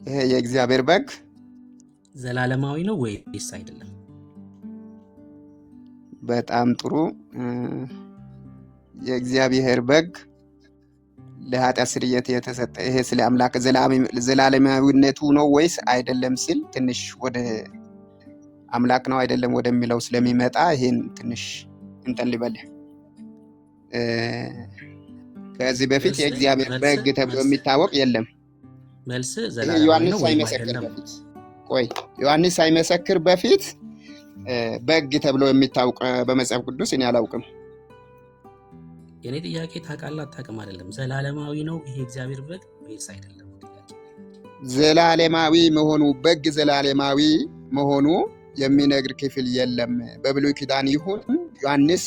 ይሄ የእግዚአብሔር በግ ዘላለማዊ ነው ወይስ አይደለም? በጣም ጥሩ። የእግዚአብሔር በግ ለኃጢአት ስርየት የተሰጠ ይሄ ስለ አምላክ ዘላለማዊነቱ ነው ወይስ አይደለም ሲል ትንሽ ወደ አምላክ ነው አይደለም ወደሚለው ስለሚመጣ ይሄን ትንሽ እንትን ልበልህ። ከዚህ በፊት የእግዚአብሔር በግ ተብሎ የሚታወቅ የለም። መልስ ይሄ ዘላለማዊ ዮሐንስ ነው ወይም ሳይመሰክር አይደለም? በፊት ዮሐንስ ሳይመሰክር በፊት በግ ተብሎ የሚታወቅ በመጽሐፍ ቅዱስ እኔ አላውቅም። የኔ ጥያቄ ታውቃለህ አታውቅም አይደለም። ዘላለማዊ ነው ይሄ እግዚአብሔር በግ ወይስ አይደለም? ዘላለማዊ መሆኑ በግ ዘላለማዊ መሆኑ የሚነግር ክፍል የለም። በብሉይ ኪዳን ይሁን ዮሐንስ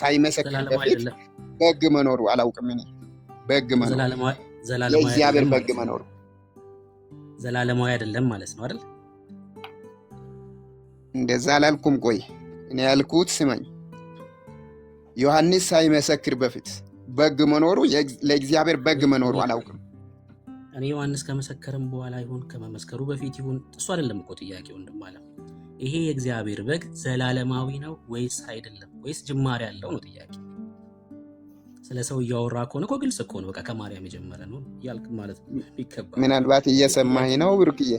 ሳይመሰክር በፊት በግ መኖሩ አላውቅም። እኔ በግ መኖሩ የእግዚአብሔር በግ መኖሩ ዘላለማዊ አይደለም ማለት ነው አይደል? እንደዛ አላልኩም። ቆይ እኔ ያልኩት ስመኝ፣ ዮሐንስ ሳይመሰክር በፊት በግ መኖሩ ለእግዚአብሔር በግ መኖሩ አላውቅም። እኔ ዮሐንስ ከመሰከረም በኋላ ይሁን ከመመስከሩ በፊት ይሁን እሱ አይደለም እኮ ጥያቄው። እንደማለም ይሄ የእግዚአብሔር በግ ዘላለማዊ ነው ወይስ አይደለም? ወይስ ጅማሬ ያለው ነው ጥያቄ። ስለ ሰው እያወራ ከሆነ እኮ ግልጽ እኮ ነው። በቃ ከማርያም የጀመረ ነው ያልክ ማለት ነው። ቢከባ ምናልባት እየሰማኝ ነው ብሩክዬ?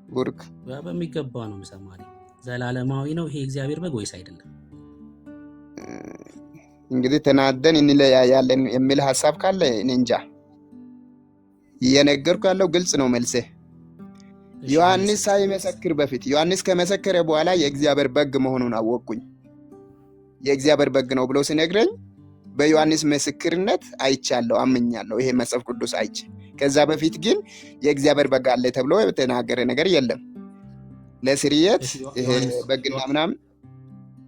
ቡርክ በሚገባ ነው የምሰማህ። ዘላለማዊ ነው ይሄ እግዚአብሔር በግ ወይስ አይደለም? እንግዲህ ተናደን እንለያያለን የሚል ሐሳብ ካለ እኔ እንጃ። እየነገርኩ ያለው ግልጽ ነው መልሴ። ዮሐንስ ሳይመሰክር በፊት ዮሐንስ ከመሰከረ በኋላ የእግዚአብሔር በግ መሆኑን አወቅኩኝ። የእግዚአብሔር በግ ነው ብሎ ሲነግረኝ በዮሐንስ ምስክርነት አይቻለሁ፣ አምኛለሁ። ይሄ መጽሐፍ ቅዱስ አይቼ። ከዛ በፊት ግን የእግዚአብሔር በግ አለ ተብሎ የተናገረ ነገር የለም። ለስርየት ይሄ በግና ምናምን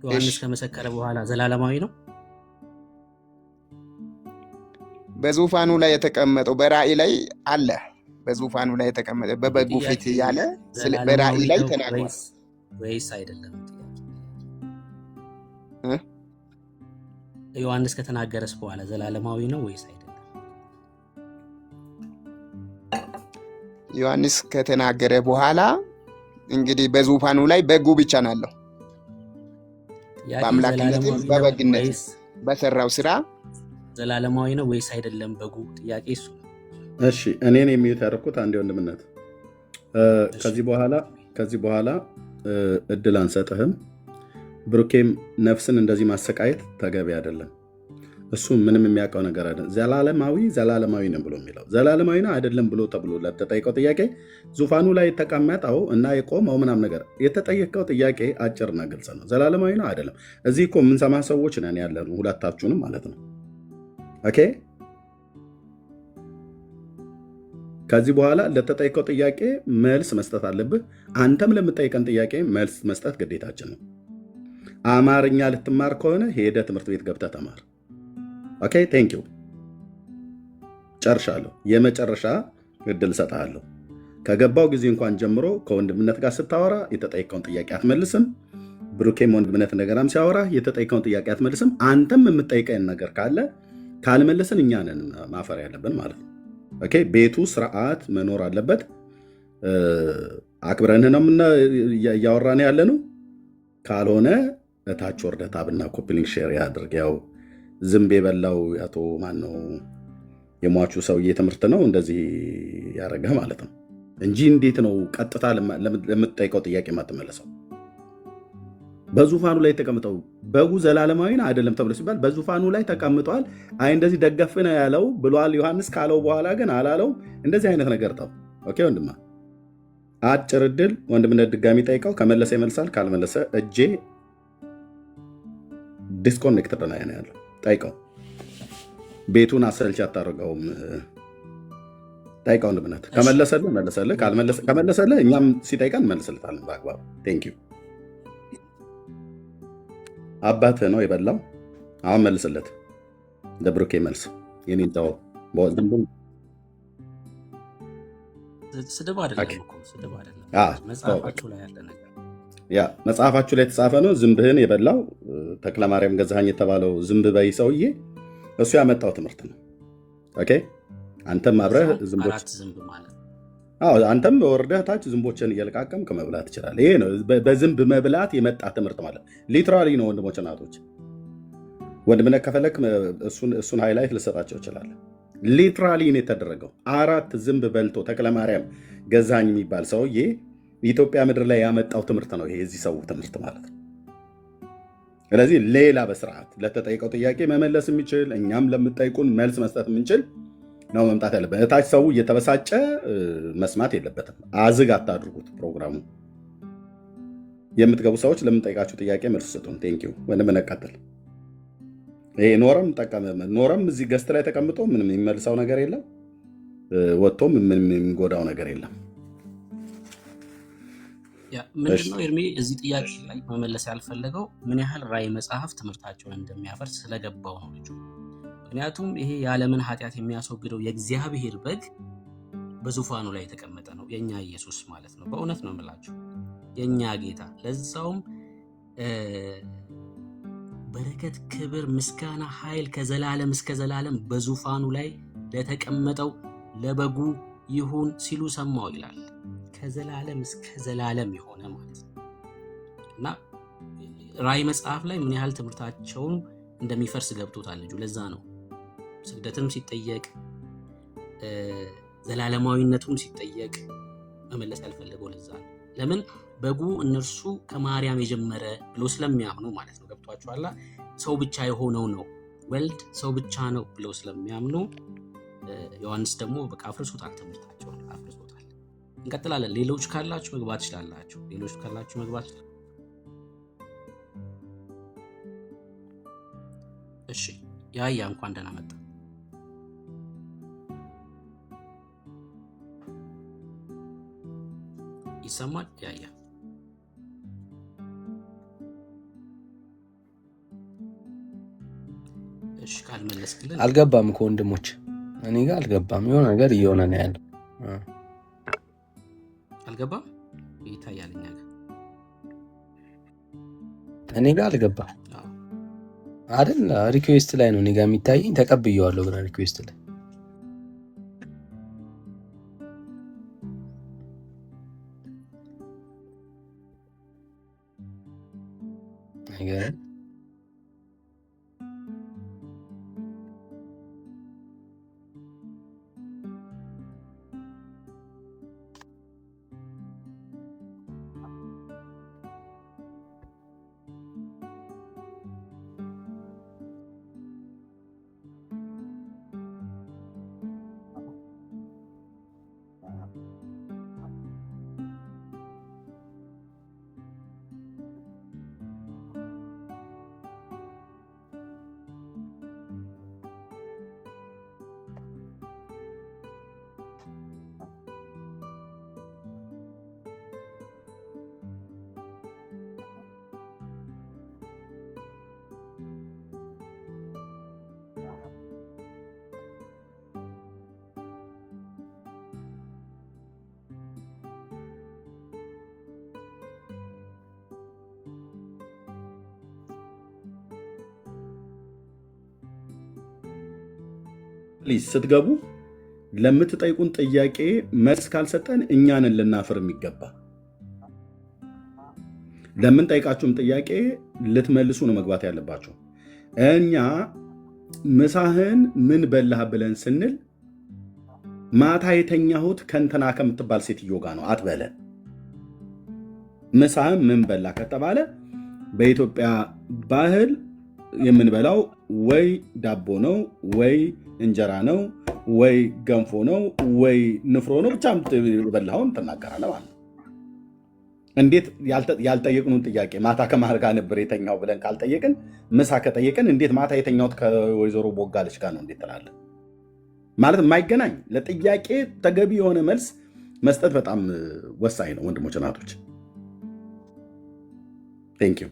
ዮሐንስ ከመሰከረ በኋላ ዘላለማዊ ነው። በዙፋኑ ላይ የተቀመጠው በራእይ ላይ አለ። በዙፋኑ ላይ የተቀመጠ በበጉ ፊት ያለ በራእይ ላይ ተናግሯል ወይስ አይደለም? ዮሐንስ ከተናገረስ በኋላ ዘላለማዊ ነው ወይስ አይደለም? ዮሐንስ ከተናገረ በኋላ እንግዲህ በዙፋኑ ላይ በጉ ብቻ ነው ያለው። በአምላክነትም በበግነት በሰራው ስራ ዘላለማዊ ነው ወይስ አይደለም በጉ? ጥያቄ እሱ። እሺ እኔን የሚዩት ያደረኩት አንዴ ወንድምነት፣ ከዚህ በኋላ እድል አንሰጥህም። ብሩኬም ነፍስን እንደዚህ ማሰቃየት ተገቢ አይደለም። እሱ ምንም የሚያውቀው ነገር አይደለም። ዘላለማዊ ነው ብሎ የሚለው ዘላለማዊ ነው አይደለም ብሎ ተብሎ ለተጠየቀው ጥያቄ ዙፋኑ ላይ የተቀመጠው እና የቆመው ምናም ነገር የተጠየቀው ጥያቄ አጭርና ግልጽ ነው። ዘላለማዊ ነው አይደለም። እዚህ እኮ የምንሰማ ሰዎች ነን ያለን፣ ሁለታችሁንም ማለት ነው። ኦኬ። ከዚህ በኋላ ለተጠየቀው ጥያቄ መልስ መስጠት አለብህ። አንተም ለምጠይቀን ጥያቄ መልስ መስጠት ግዴታችን ነው። አማርኛ ልትማር ከሆነ ሄደ ትምህርት ቤት ገብተህ ተማር። ኦኬ ቴንክ ዩ። ጨርሻለሁ። የመጨረሻ እድል ሰጥሃለሁ። ከገባው ጊዜ እንኳን ጀምሮ ከወንድምነት ጋር ስታወራ የተጠየቀውን ጥያቄ አትመልስም። ብሩኬም ወንድምነት እንደገናም ሲያወራ የተጠየቀውን ጥያቄ አትመልስም። አንተም የምጠይቀን ነገር ካለ ካልመለስን እኛ ነን ማፈር ያለብን ማለት ነው። ኦኬ ቤቱ ስርዓት መኖር አለበት። አክብረንህ ነው እያወራን ያለ ነው። ካልሆነ እታች ወርደህ ታብና ኮፒሊንግ ሼር ያድርግ። ያው ዝንብ የበላው አቶ ማን ነው የሟቹ ሰውዬ ትምህርት ነው እንደዚህ ያደረገህ ማለት ነው እንጂ እንዴት ነው ቀጥታ ለምትጠይቀው ጥያቄ የማትመለሰው? በዙፋኑ ላይ ተቀምጠው በጉ ዘላለማዊ ነው አይደለም ተብሎ ሲባል በዙፋኑ ላይ ተቀምጧል። አይ እንደዚህ ደገፍ ነው ያለው ብሏል ዮሐንስ ካለው በኋላ ግን አላለው። እንደዚህ አይነት ነገር ተው። ኦኬ ወንድማ፣ አጭር እድል ወንድምነት ድጋሚ ጠይቀው። ከመለሰ ይመልሳል፣ ካልመለሰ እጄ ዲስኮኔክትድ ነው ያለው። ጠይቀው። ቤቱን አሰልች አታደርገውም። ጠይቀው ወንድምነት። ከመለሰልህ መለሰልህ፣ ከመለሰልህ እኛም ሲጠይቀን እንመልስልታለን በአግባቡ። ቴንክ ዩ። አባትህ ነው የበላው። አሁን መልስለት። ለብሩኬ መልስ የኔን ተው። ስድብ አይደለም እኮ ስድብ አይደለም። መጽሐፋችሁ ላይ ያለ ነገር መጽሐፋችሁ ላይ የተጻፈ ነው። ዝንብህን የበላው ተክለማርያም ገዛኸኝ የተባለው ዝንብ በይ ሰውዬ እሱ ያመጣው ትምህርት ነው። ኦኬ አንተም አብረህ ዝንቦች አንተም ወርደህ ታች ዝንቦችን እየለቃቀምክ መብላት ትችላለህ። ይሄ ነው በዝንብ መብላት የመጣ ትምህርት ማለት ሊትራሊ ነው። ወንድሞች እናቶች፣ ወንድምነት ከፈለክ እሱን ሃይላይት ልሰጣቸው ይችላል። ሊትራሊ ነው የተደረገው። 4 ዝንብ በልቶ ተክለማርያም ገዛኝ የሚባል ሰውዬ የኢትዮጵያ ምድር ላይ ያመጣው ትምህርት ነው ይሄ የዚህ ሰው ትምህርት ማለት ነው። ስለዚህ ሌላ በስርዓት ለተጠይቀው ጥያቄ መመለስ የሚችል እኛም ለምጠይቁን መልስ መስጠት የምንችል ነው መምጣት ያለበት። እታች ሰው እየተበሳጨ መስማት የለበትም። አዝግ አታድርጉት ፕሮግራሙ። የምትገቡ ሰዎች ለምንጠይቃችሁ ጥያቄ መልስ ስጡን። ቴንኪው ወንድም ነቀጥል። ይሄ ኖረም እዚህ ገስት ላይ ተቀምጦ ምንም የሚመልሰው ነገር የለም፣ ወጥቶም ምንም የሚጎዳው ነገር የለም። ምንድነው ኤርሚ እዚህ ጥያቄ ላይ መመለስ ያልፈለገው ምን ያህል ራዕይ መጽሐፍ ትምህርታቸውን እንደሚያፈርስ ስለገባው ነው ልጁ። ምክንያቱም ይሄ የዓለምን ኃጢአት የሚያስወግደው የእግዚአብሔር በግ በዙፋኑ ላይ የተቀመጠ ነው፣ የእኛ ኢየሱስ ማለት ነው። በእውነት ነው የምላችሁ የእኛ ጌታ፣ ለዛውም በረከት፣ ክብር፣ ምስጋና፣ ኃይል ከዘላለም እስከ ዘላለም በዙፋኑ ላይ ለተቀመጠው ለበጉ ይሁን ሲሉ ሰማው ይላል። ከዘላለም እስከ ዘላለም የሆነ ማለት ነው። እና ራዕይ መጽሐፍ ላይ ምን ያህል ትምህርታቸውን እንደሚፈርስ ገብቶታል ልጁ። ለዛ ነው ስግደትም ሲጠየቅ ዘላለማዊነቱም ሲጠየቅ መመለስ ያልፈለገው። ለዛ ነው። ለምን በጉ እነርሱ ከማርያም የጀመረ ብሎ ስለሚያምኑ ማለት ነው። ገብቷችኋላ? ሰው ብቻ የሆነው ነው ወልድ ሰው ብቻ ነው ብለው ስለሚያምኑ ዮሐንስ ደግሞ በቃ አፍርሶታል፣ ትምህርታቸውን አፍርሶታል። እንቀጥላለን። ሌሎች ካላችሁ መግባት ይችላላችሁ። እሺ ያያ እንኳን ደህና መጣ። ይሰማል? ያያ እሺ ካልመለስክልን አልገባም እኮ ወንድሞች፣ እኔ ጋር አልገባም። የሆነ ነገር እየሆነ ነው ያለው። አልገባም ይታያል። እኔ ጋር አልገባም አይደል? ሪኩዌስት ላይ ነው እኔ ጋር የሚታየኝ። ተቀብየዋለሁ ግን ሪኩዌስት ላይ ስትገቡ ለምትጠይቁን ጥያቄ መልስ ካልሰጠን እኛንን ልናፍር የሚገባ። ለምንጠይቃችሁም ጥያቄ ልትመልሱ ነው መግባት ያለባችሁ። እኛ ምሳህን ምን በላህ ብለን ስንል ማታ የተኛሁት ከንትና ከምትባል ሴትዮ ጋር ነው አትበለን። ምሳህን ምን በላ ከተባለ በኢትዮጵያ ባህል የምንበላው ወይ ዳቦ ነው ወይ እንጀራ ነው ወይ ገንፎ ነው ወይ ንፍሮ ነው። ብቻ የበላኸውን ትናገራለህ ማለት ነው። እንዴት ያልጠየቅኑን ጥያቄ ማታ ከማር ጋር ነበር የተኛው ብለን ካልጠየቅን፣ ምሳ ከጠየቅን እንዴት ማታ የተኛውት ከወይዘሮ ቦጋለች ጋር ነው እንዴት ትላለህ? ማለት የማይገናኝ ለጥያቄ ተገቢ የሆነ መልስ መስጠት በጣም ወሳኝ ነው ወንድሞች እናቶች። ቴንክ ዩ።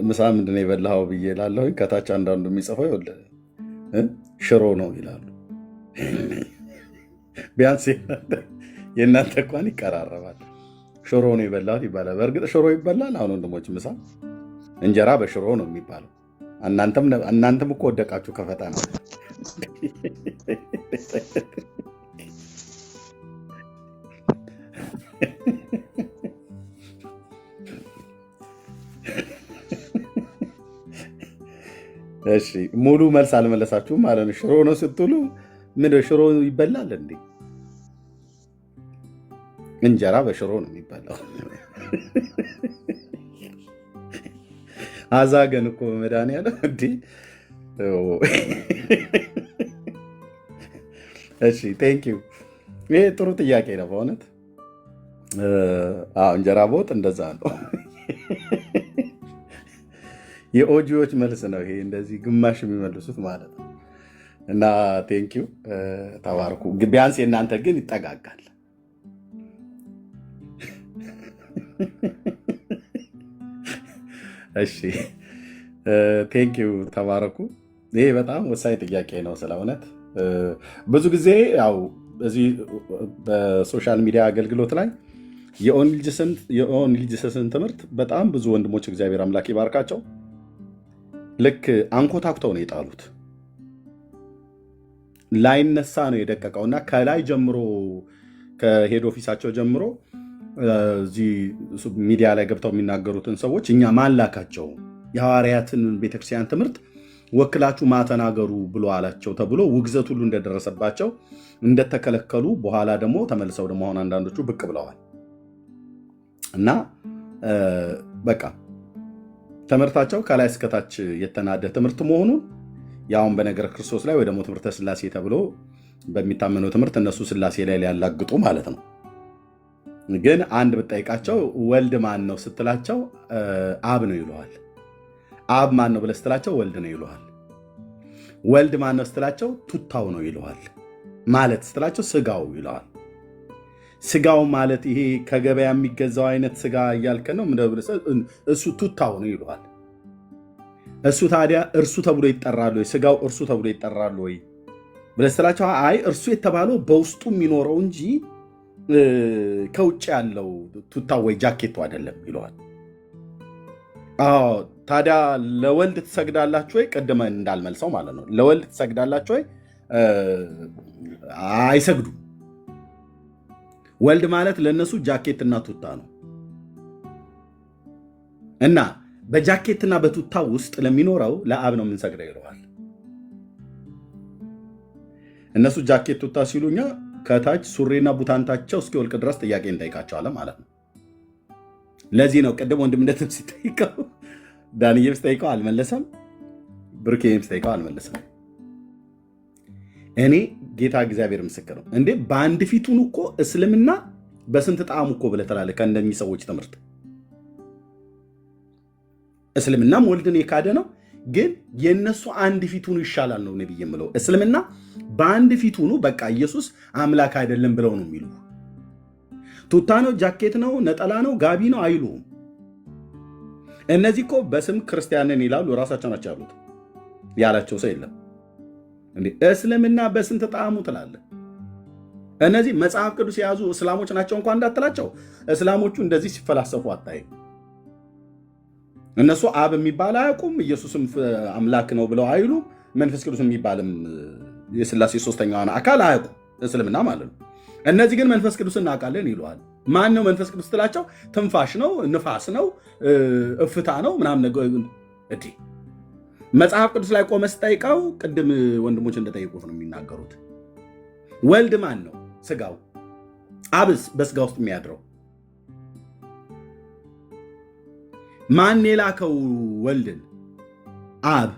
ምሳ ምንድን ነው የበላኸው ብዬ እላለሁ። ከታች አንዳንዱ የሚጽፈው ሽሮ ነው ይላሉ። ቢያንስ የእናንተ እንኳን ይቀራረባል። ሽሮ ነው የበላሁት ይባላል። በእርግጥ ሽሮ ይበላል። አሁን ወንድሞች ምሳ እንጀራ በሽሮ ነው የሚባለው። እናንተም እኮ ወደቃችሁ ከፈተና። እሺ ሙሉ መልስ አልመለሳችሁም ማለት ነው። ሽሮ ነው ስትሉ ምን ሽሮ ይበላል እንዴ? እንጀራ በሽሮ ነው የሚበላው። አዛገን እኮ መድኃኒዓለም እንዴ! እሺ ቴንክ ዩ። ይሄ ጥሩ ጥያቄ ነው በእውነት። እንጀራ በወጥ እንደዛ ነው። የኦጂዎች መልስ ነው ይሄ፣ እንደዚህ ግማሽ የሚመልሱት ማለት ነው። እና ቴንክ ዩ ተባርኩ። ቢያንስ የእናንተ ግን ይጠጋጋል። እሺ ቴንክ ዩ ተባረኩ። ይሄ በጣም ወሳኝ ጥያቄ ነው ስለ እውነት። ብዙ ጊዜ ያው እዚህ በሶሻል ሚዲያ አገልግሎት ላይ የኦንሊ ጂሰስን ትምህርት በጣም ብዙ ወንድሞች እግዚአብሔር አምላክ ይባርካቸው ልክ አንኮታኩተው ነው የጣሉት። ላይነሳ ነው የደቀቀው እና ከላይ ጀምሮ ከሄድ ኦፊሳቸው ጀምሮ እዚህ ሚዲያ ላይ ገብተው የሚናገሩትን ሰዎች እኛ ማላካቸው የሐዋርያትን ቤተክርስቲያን ትምህርት ወክላችሁ ማተናገሩ ብሎ አላቸው ተብሎ ውግዘት ሁሉ እንደደረሰባቸው እንደተከለከሉ በኋላ ደግሞ ተመልሰው ደግሞ አሁን አንዳንዶቹ ብቅ ብለዋል እና በቃ ትምህርታቸው ከላይ እስከታች የተናደ ትምህርት መሆኑን ያውን በነገረ ክርስቶስ ላይ ወይ ደግሞ ትምህርተ ስላሴ ተብሎ በሚታመነው ትምህርት እነሱ ስላሴ ላይ ሊያላግጡ ማለት ነው። ግን አንድ ብጠይቃቸው ወልድ ማን ነው ስትላቸው አብ ነው ይለዋል። አብ ማን ነው ብለህ ስትላቸው ወልድ ነው ይለዋል። ወልድ ማን ነው ስትላቸው ቱታው ነው ይለዋል። ማለት ስትላቸው ስጋው ይለዋል። ስጋው ማለት ይሄ ከገበያ የሚገዛው አይነት ስጋ እያልከ ነው እሱ ቱታው ነው ይለዋል። እሱ ታዲያ እርሱ ተብሎ ይጠራሉ ወይ? ስጋው እርሱ ተብሎ ይጠራሉ ወይ ብለህ ስትላቸው አይ እርሱ የተባለው በውስጡ የሚኖረው እንጂ ከውጭ ያለው ቱታው ወይ ጃኬቱ አይደለም ይለዋል። ታዲያ ለወልድ ትሰግዳላችሁ ወይ? ቅድመ እንዳልመልሰው ማለት ነው። ለወልድ ትሰግዳላችሁ ወይ? አይሰግዱም። ወልድ ማለት ለእነሱ ጃኬትና ቱታ ነው እና በጃኬትና በቱታ ውስጥ ለሚኖረው ለአብ ነው የምንሰግደው ይለዋል። እነሱ ጃኬት ቱታ ሲሉኛ ከታች ሱሪና ቡታንታቸው እስኪወልቅ ድረስ ጥያቄ እንጠይቃቸዋለን ማለት ነው። ለዚህ ነው ቅድም ወንድምነትም ሲጠይቀው ዳንኤል ሲጠይቀው አልመለሰም፣ ብሩኬም ሲጠይቀው አልመለሰም። እኔ ጌታ እግዚአብሔር ምስክር ነው እንዴ በአንድ ፊቱን እኮ እስልምና በስንት ጣዕሙ እኮ ብለህ ትላለህ። ከእንደኚህ ሰዎች ትምህርት እስልምናም ወልድን የካደ ነው፣ ግን የእነሱ አንድ ፊቱን ይሻላል ነው ነብይ የምለው። እስልምና በአንድ ፊቱኑ በቃ ኢየሱስ አምላክ አይደለም ብለው ነው የሚሉ። ቱታ ነው፣ ጃኬት ነው፣ ነጠላ ነው፣ ጋቢ ነው አይሉም። እነዚህ እኮ በስም ክርስቲያንን ይላሉ፣ ራሳቸው ናቸው ያሉት፣ ያላቸው ሰው የለም። እስልምና በስንት ጣዕሙ ትላለህ? እነዚህ መጽሐፍ ቅዱስ የያዙ እስላሞች ናቸው እንኳን እንዳትላቸው፣ እስላሞቹ እንደዚህ ሲፈላሰፉ አታይም። እነሱ አብ የሚባል አያውቁም፣ ኢየሱስም አምላክ ነው ብለው አይሉ፣ መንፈስ ቅዱስ የሚባልም የሥላሴ ሶስተኛዋን አካል አያውቁም፣ እስልምና ማለት ነው። እነዚህ ግን መንፈስ ቅዱስ እናውቃለን ይለዋል። ማን ነው መንፈስ ቅዱስ ትላቸው? ትንፋሽ ነው፣ ንፋስ ነው፣ እፍታ ነው ምናምን። መጽሐፍ ቅዱስ ላይ ቆመ ስጠይቀው ቅድም ወንድሞች እንደጠየቁት ነው የሚናገሩት። ወልድ ማን ነው? ስጋው። አብስ በስጋ ውስጥ የሚያድረው ማን የላከው ወልድን? አብ።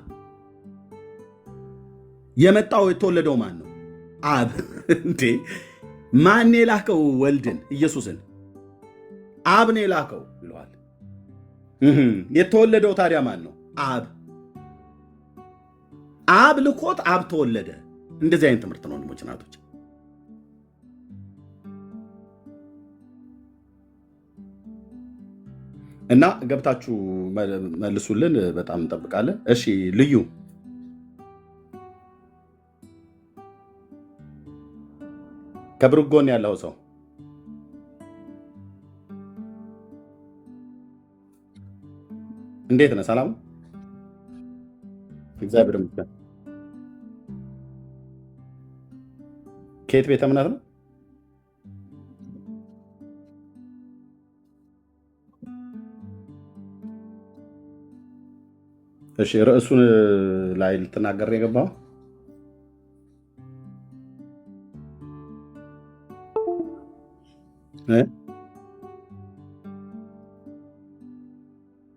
የመጣው የተወለደው ማን ነው? አብ። እንዴ ማን የላከው ወልድን? ኢየሱስን አብ ነው የላከው ይለዋል። የተወለደው ታዲያ ማን ነው? አብ። አብ ልኮት አብ ተወለደ። እንደዚህ አይነት ትምህርት ነው ወንድሞች እናቶች። እና ገብታችሁ መልሱልን፣ በጣም እንጠብቃለን። እሺ ልዩ ከብሩክ ጎን ያለው ሰው እንዴት ነህ? ሰላም እግዚአብሔር ይመስገን። ከየት ቤተ እምነት ነው? እሺ ርዕሱን ላይ ልትናገር የገባው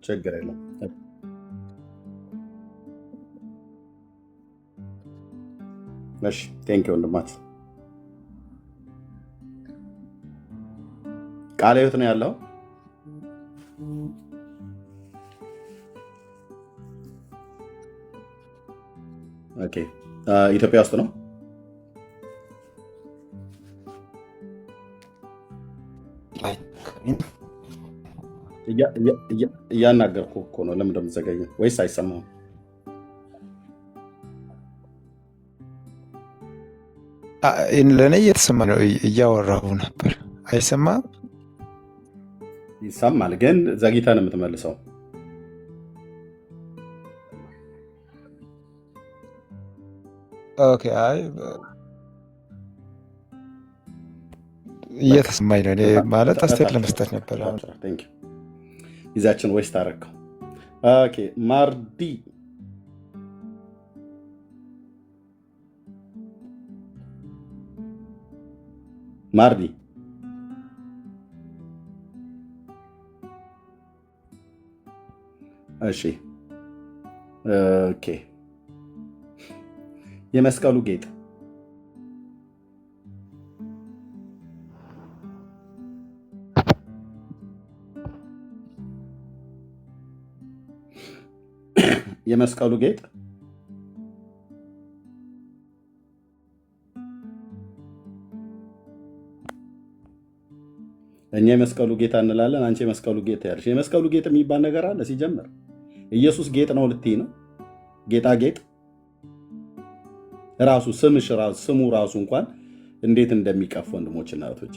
ችግር የለም። እሺ ቴንክ ዩ ወንድማችን። ቃለ ሕይወት ነው ያለው። ኦኬ ኢትዮጵያ ውስጥ ነው። እያናገርኩ እኮ ነው። ለምን እንደምትዘገየው ወይስ አይሰማም? ለእኔ እየተሰማ ነው። እያወራሁ ነበር። አይሰማም? ይሰማል፣ ግን ዘግይተህ ነው የምትመልሰው። ኦኬ። አይ እየተሰማኝ ነው። እኔ ማለት አስተያየት ለመስጠት ነበር። ጊዜያችን ወይስ ታረከው? ኦኬ ማርዲ ማርዲ እሺ ኦኬ የመስቀሉ ጌጥ የመስቀሉ ጌጥ እኛ የመስቀሉ ጌታ እንላለን፣ አንቺ የመስቀሉ ጌጥ ያልሽ። የመስቀሉ ጌጥ የሚባል ነገር አለ ሲጀምር? ኢየሱስ ጌጥ ነው ልትይ ነው? ጌጣጌጥ ራሱ ስሙ ራሱ እንኳን እንዴት እንደሚቀፍ ወንድሞች እና እህቶች።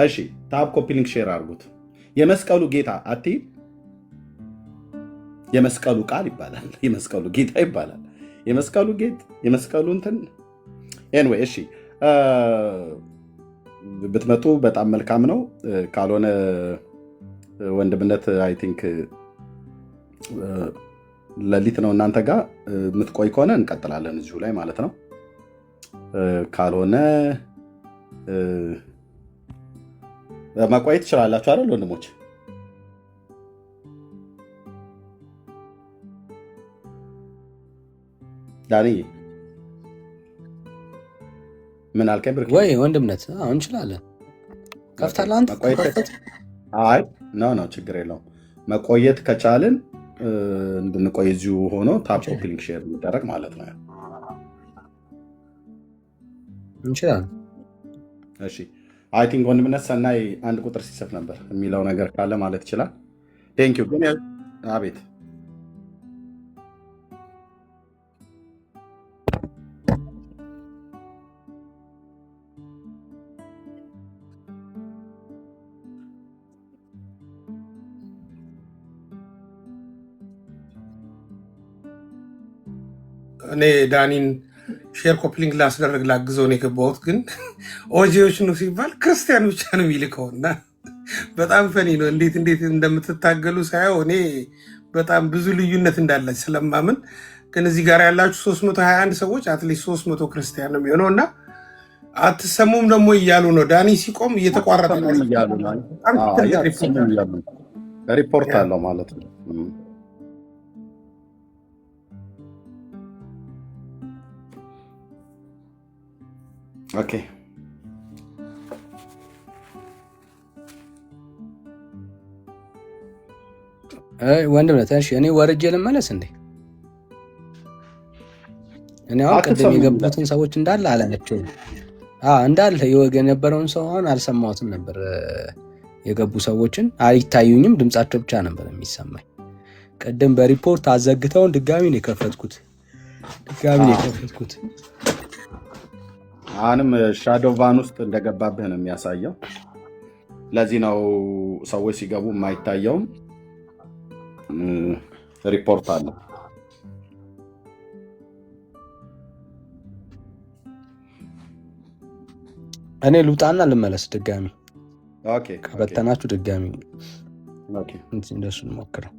እሺ ታብ ኮፒ ሊንክ ሼር አድርጉት። የመስቀሉ ጌታ አትይ፣ የመስቀሉ ቃል ይባላል፣ የመስቀሉ ጌታ ይባላል። የመስቀሉ ጌጥ የመስቀሉ እንትን ኤንዌይ እሺ ብትመጡ በጣም መልካም ነው። ካልሆነ ወንድምነት አይ ቲንክ ሌሊት ነው እናንተ ጋር የምትቆይ ከሆነ እንቀጥላለን እዚሁ ላይ ማለት ነው። ካልሆነ መቆየት ትችላላችሁ አይደል ወንድሞች? ዳኒ ምን አልከኝ? ብርክ ወይ ወንድምነት እንችላለን። ከፍታለህ አንተ? አይ ነው ችግር የለውም። መቆየት ከቻልን እንድንቆይ እዚሁ ሆኖ ታፕ ኮፒ ሊንክ ሼር የሚደረግ ማለት ነው። እንችላለን። እሺ አይ ቲንክ ወንድምነት ሰናይ አንድ ቁጥር ሲሰፍ ነበር የሚለው ነገር ካለ ማለት ይችላል። ቴንክ ዩ። ግን አቤት እኔ ዳኒን ሼር ኮፕሊንግ ላስደረግ ላግዘው ነው የገባሁት። ግን ኦጂዎች ነው ሲባል ክርስቲያን ብቻ ነው የሚልከው እና በጣም ፈኒ ነው። እንዴት እንደምትታገሉ ሳየው እኔ በጣም ብዙ ልዩነት እንዳላች ስለማምን፣ ግን እዚህ ጋር ያላችሁ 321 ሰዎች አትሊስት 300 ክርስቲያን ነው የሚሆነው እና አትሰሙም ደግሞ እያሉ ነው። ዳኒ ሲቆም እየተቋረጠ ሪፖርት አለው ማለት ነው። ኦኬ ወንድምነት እሺ፣ እኔ ወርጄ ልመለስ እንዴ? እኔ አሁን ቅድም የገቡትን ሰዎች እንዳለ አላቸው እንዳለ የነበረውን ሰው አሁን አልሰማሁትም ነበር። የገቡ ሰዎችን አይታዩኝም፣ ድምጻቸው ብቻ ነበር የሚሰማኝ። ቅድም በሪፖርት አዘግተውን ድጋሚ ነው የከፈትኩት። አሁንም ሻዶው ቫን ውስጥ እንደገባብህ ነው የሚያሳየው። ለዚህ ነው ሰዎች ሲገቡ የማይታየውም ሪፖርት አለ። እኔ ልውጣና ልመለስ ድጋሚ ኦኬ ኦኬ ከበተናችሁ ድጋሚ ኦኬ። እንደሱ እንሞክረው።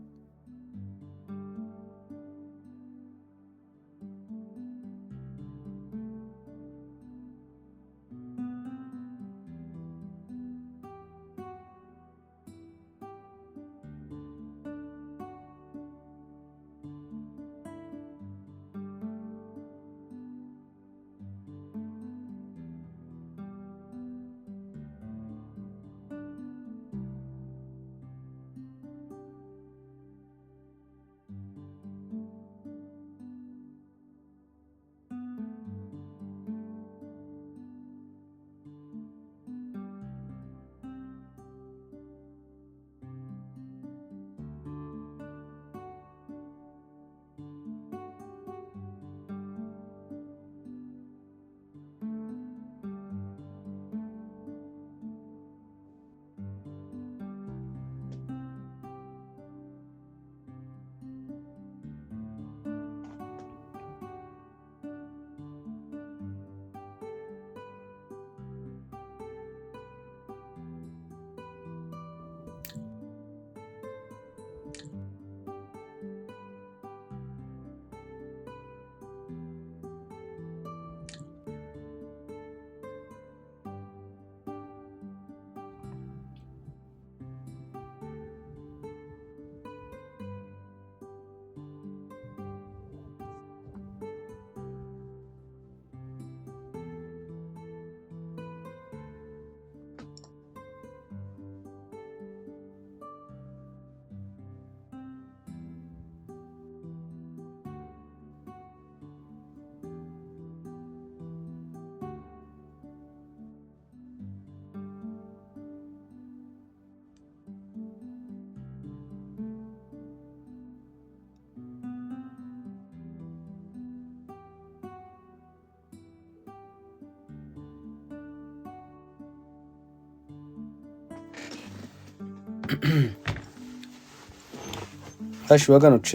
እሺ ወገኖች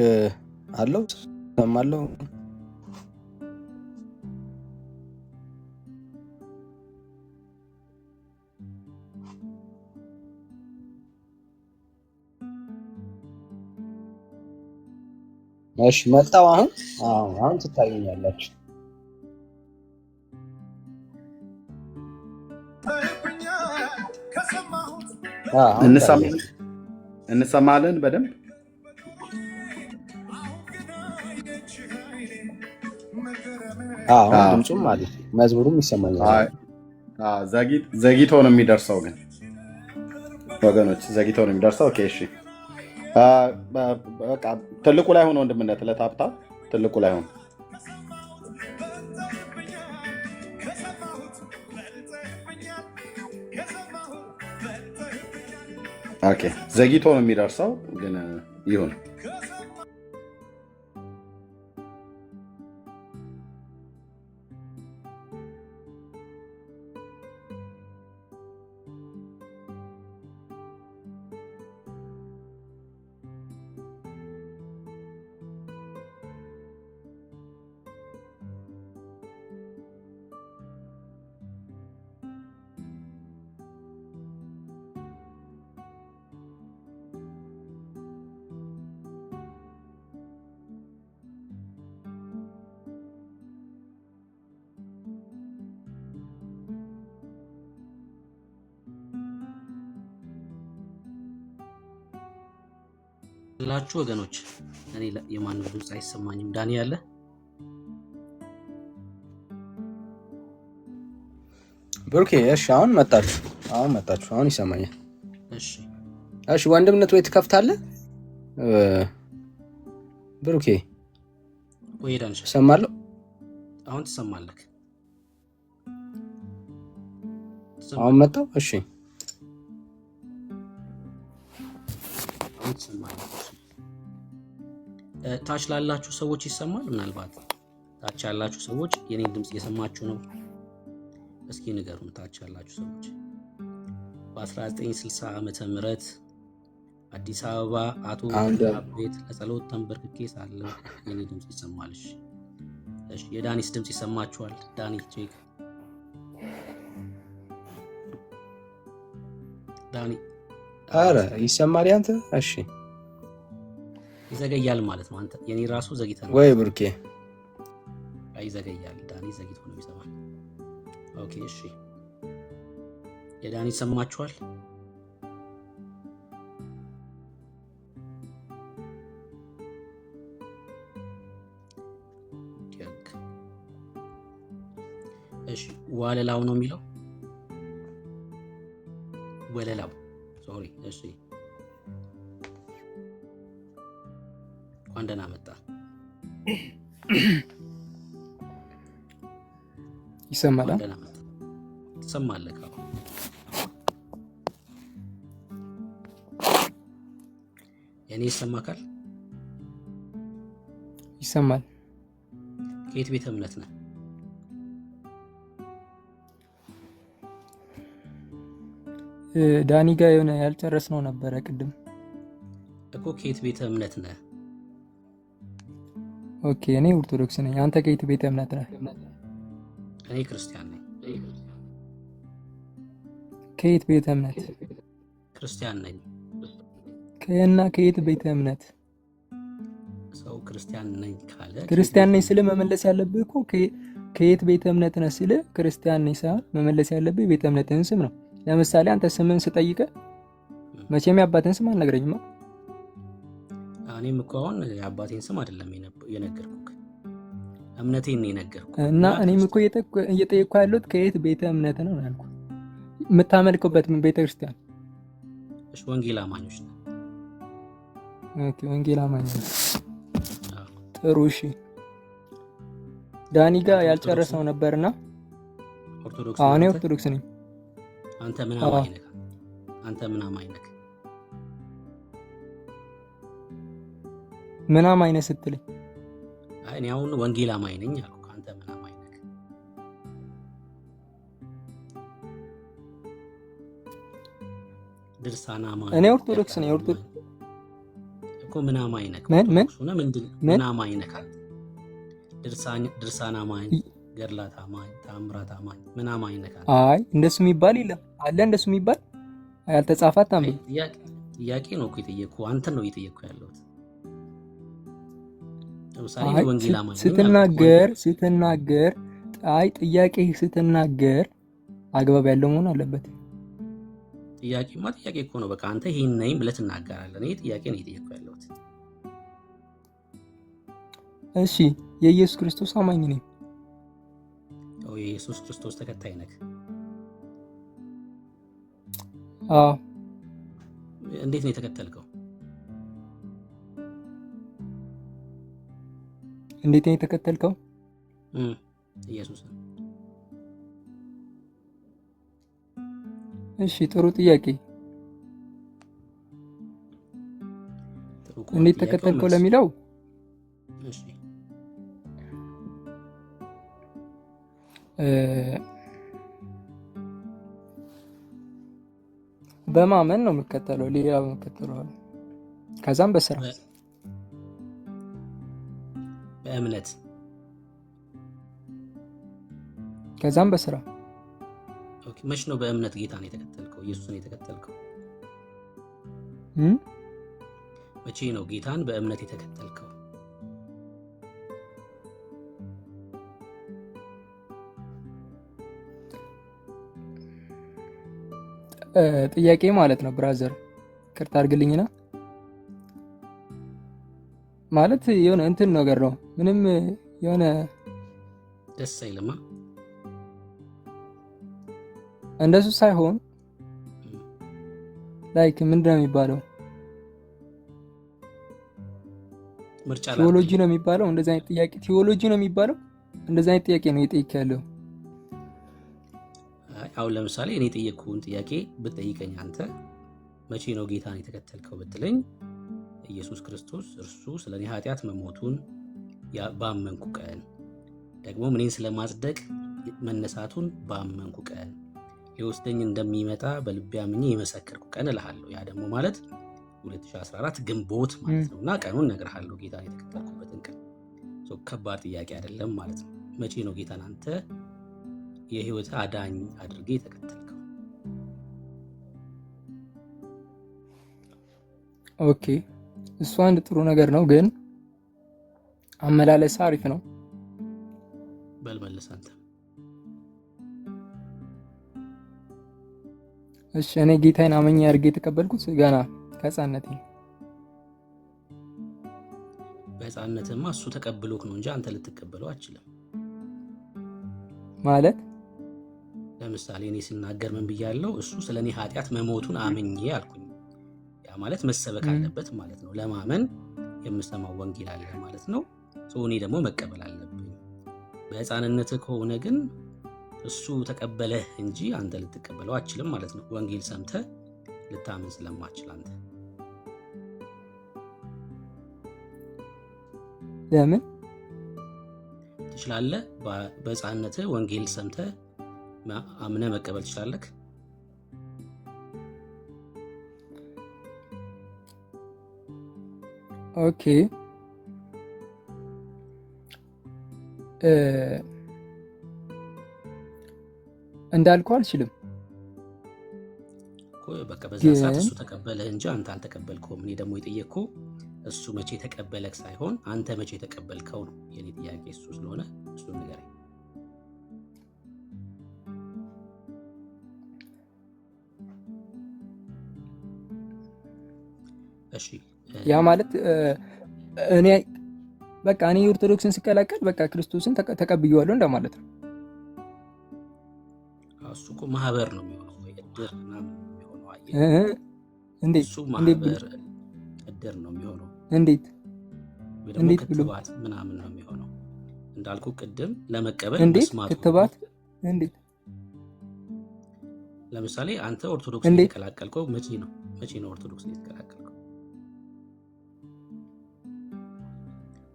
አለው ሰማለው። እሺ መጣው። አሁን ትታዩኛላችሁ። እንሰማለን በደንብ። ድምፁም ማለት መዝሙሩም ይሰማኛል። ዘግይቶ ነው የሚደርሰው ግን ወገኖች፣ ዘግይቶ ነው የሚደርሰው። ኦኬ እሺ፣ በቃ ትልቁ ላይ ሆኖ ወንድምነት ለታፕታ ትልቁ ላይ ሆኖ ኦኬ። ዘግይቶ ነው የሚደርሰው ግን ይሁን። ላችሁ ወገኖች፣ እኔ የማንም ድምፅ አይሰማኝም። ዳኒ ያለ ብሩኬ። እሺ አሁን መጣችሁ። አሁን ይሰማኛል። እሺ ወንድምነት ወይ ትከፍታለህ ብሩኬ? ወይ ዳንሽ ሰማለሁ። አሁን ትሰማለህ? አሁን መጣው። እሺ አሁን ትሰማለህ? ታች ላላችሁ ሰዎች ይሰማል? ምናልባት ታች ያላችሁ ሰዎች የኔን ድምፅ እየሰማችሁ ነው? እስኪ ንገሩን። ታች ያላችሁ ሰዎች በ1960 ዓመተ ምህረት አዲስ አበባ አቶ አሁን ቤት ለጸሎት ተንበርክኬ ሳለሁ የኔ ድምፅ ይሰማል። እሺ የዳኒስ ድምፅ ይሰማችኋል? ዳኒ ቼክ ዳኒ አረ ይሰማል ያንተ? እሺ ይዘገያል ማለት ነው። አንተ የኔ ራሱ ዘግይተህ ነው ወይ ብሩኬ? አይ ይዘገያል። ዳኒ ዘግይቶ ነው ይሰማል። ኦኬ እሺ የዳኒ ይሰማችኋል? እሺ ዋለላው ነው የሚለው ወለላው ሶሪ። እሺ እንኳን ደህና መጣ። ይሰማል? እንኳን ደህና መጣ። ትሰማለህ? የኔ ይሰማካል? ይሰማል። ከየት ቤተ እምነት ነህ? ዳኒ ጋር የሆነ ያልጨረስነው ነበረ ቅድም እኮ። ከየት ቤተ እምነት ነህ? ኦኬ እኔ ኦርቶዶክስ ነኝ። አንተ ከየት ቤተ እምነት ነህ? እኔ ክርስቲያን ነኝ። ከየት ቤተ እምነት? ክርስቲያን ነኝ። ከየት ቤተ እምነት? ሰው ክርስቲያን ነኝ ካለ ክርስቲያን ነኝ ስለ መመለስ ያለብህ እኮ ከየት ቤተ እምነት ነህ ስለ ክርስቲያን ነኝ ሳይሆን መመለስ ያለብህ ቤተ እምነትህን ስም ነው። ለምሳሌ አንተ ስምን ስጠይቀህ መቼም የአባትህን ስም አልነግረኝማ። እኔም እኮ አሁን የአባቴን ስም አይደለም የነገርኩህ፣ እምነቴን ነው የነገርኩህ። እና እኔም እኮ እየጠየቅኩህ ያለሁት ከየት ቤተ እምነት ነው ያልኩህ። የምታመልከውበት ምን ቤተ ክርስቲያን? እሺ ወንጌል አማኞች ነው። ኦኬ ወንጌል አማኞች። ጥሩ እሺ። ዳኒ ጋር ያልጨረሰው ነበርና ኦርቶዶክስ እኔ ኦርቶዶክስ ነኝ። አንተ ምን አማኝ ነህ? አንተ ምን አማኝ ነህ? ምን አማኝ ነህ ስትለኝ እኔ አሁን ወንጌል አማኝ ነኝ አልኩህ። አንተ ምን አማኝ ነህ? ድርሳና አማኝ እኔ ኦርቶዶክስ ነኝ። እኮ ምን አማኝ ነህ? ምን አማኝ ነህ? ድርሳና አማኝ፣ ገድላት አማኝ፣ ተአምራት አማኝ፣ ምን አማኝ ነህ? አይ እንደሱ የሚባል የለም አለ። እንደሱ የሚባል ያልተጻፈ አታምኝ። ጥያቄ ነው እኮ የጠየቅኩህ። አንተን ነው እየጠየቅኩህ ያለሁት። ለምሳሌ ወንጌል አማኝ ስትናገር አይ ጥያቄ ስትናገር አግባብ ያለው መሆን አለበት። ጥያቄማ ጥያቄ እኮ ነው። በቃ አንተ ይሄን ነኝ ብለህ ትናገራለህ። እኔ ጥያቄ ነው እየጠየቅኩህ ያለሁት። እሺ የኢየሱስ ክርስቶስ አማኝ ነኝ። የኢየሱስ ክርስቶስ ተከታይ ነህ? አዎ። እንዴት ነው የተከተልከው? እንዴት ነው የተከተልከው? ኢየሱስ። እሺ ጥሩ ጥያቄ። እንዴት ተከተልከው ለሚለው እሺ በማመን ነው የምከተለው። ሌላ የምከተለው ከዛም በስራ በእምነት ከዛም በስራ። ኦኬ መች ነው በእምነት ጌታን የተከተልከው? ኢየሱስን የተከተልከው መቼ ነው? ጌታን በእምነት የተከተልከው? ጥያቄ ማለት ነው ብራዘር፣ ቅርታ አድርግልኝና ማለት የሆነ እንትን ነገር ነው። ምንም የሆነ ደስ አይልማ። እንደሱ ሳይሆን ላይክ ምንድነው የሚባለው? ቲዮሎጂ ነው የሚባለው። እንደዚህ አይነት ጥያቄ ቲዮሎጂ ነው የሚባለው። እንደዚህ አይነት ጥያቄ ነው እየጠየቅክ ያለው። አሁን ለምሳሌ እኔ የጠየቅኩህን ጥያቄ ብትጠይቀኝ አንተ መቼ ነው ጌታን የተከተልከው ብትለኝ፣ ኢየሱስ ክርስቶስ እርሱ ስለ እኔ ኃጢአት መሞቱን ባመንኩ ቀን፣ ደግሞ እኔን ስለማጽደቅ መነሳቱን ባመንኩ ቀን፣ ሊወስደኝ እንደሚመጣ በልቤ አምኜ የመሰከርኩ ቀን እልሃለሁ። ያ ደግሞ ማለት 2014 ግንቦት ማለት ነው። እና ቀኑን እነግርሃለሁ ጌታን የተከተልኩበትን ቀን። ከባድ ጥያቄ አይደለም ማለት ነው። መቼ ነው ጌታን አንተ የህይወት አዳኝ አድርጌ የተከተልከው? ኦኬ፣ እሱ አንድ ጥሩ ነገር ነው፣ ግን አመላለስ አሪፍ ነው። በልመለስ አንተ። እሺ፣ እኔ ጌታዬን አመኛ አድርጌ የተቀበልኩት ገና ከህፃንነቴ። በህፃንነትማ እሱ ተቀብሎክ ነው እንጂ አንተ ልትቀበለው አትችልም። ማለት ለምሳሌ እኔ ስናገር ምን ብያለሁ? እሱ ስለ እኔ ኃጢአት መሞቱን አምኜ አልኩኝ። ያ ማለት መሰበክ አለበት ማለት ነው። ለማመን የምሰማው ወንጌል አለ ማለት ነው። እኔ ደግሞ መቀበል አለብኝ። በህፃንነት ከሆነ ግን እሱ ተቀበለህ እንጂ አንተ ልትቀበለው አትችልም ማለት ነው። ወንጌል ሰምተህ ልታምን ስለማትችል አንተ ለምን ትችላለህ? በህፃንነት ወንጌል ሰምተህ አምነህ መቀበል ትችላለህ። ኦኬ፣ እንዳልከው አልችልም። በቃ በዛ ሰዓት እሱ ተቀበለህ እንጂ አንተ አልተቀበልከውም። እኔ ደግሞ የጠየቅኩህ እሱ መቼ ተቀበለክ ሳይሆን አንተ መቼ ተቀበልከው ነው የኔ ጥያቄ። እሱ ስለሆነ እሱን ንገረኝ። እሺ፣ ያ ማለት እኔ በቃ እኔ ኦርቶዶክስን ስቀላቀል በቃ ክርስቶስን ተቀብየዋለሁ እንደማለት ነው። እሱ እኮ ማህበር ነው የሚሆነው ወይ እድር ምናምን ነው የሚሆነው። እንዴት እሱ ማህበር እድር ነው የሚሆነው። እንዴት ወይ ደግሞ ክትባት ምናምን ነው የሚሆነው። እንዳልኩ ቅድም ለመቀበል መስማት ክትባት እንዴት? ለምሳሌ አንተ ኦርቶዶክስ የተቀላቀልከው መቼ ነው? ኦርቶዶክስ የተቀላቀልከው?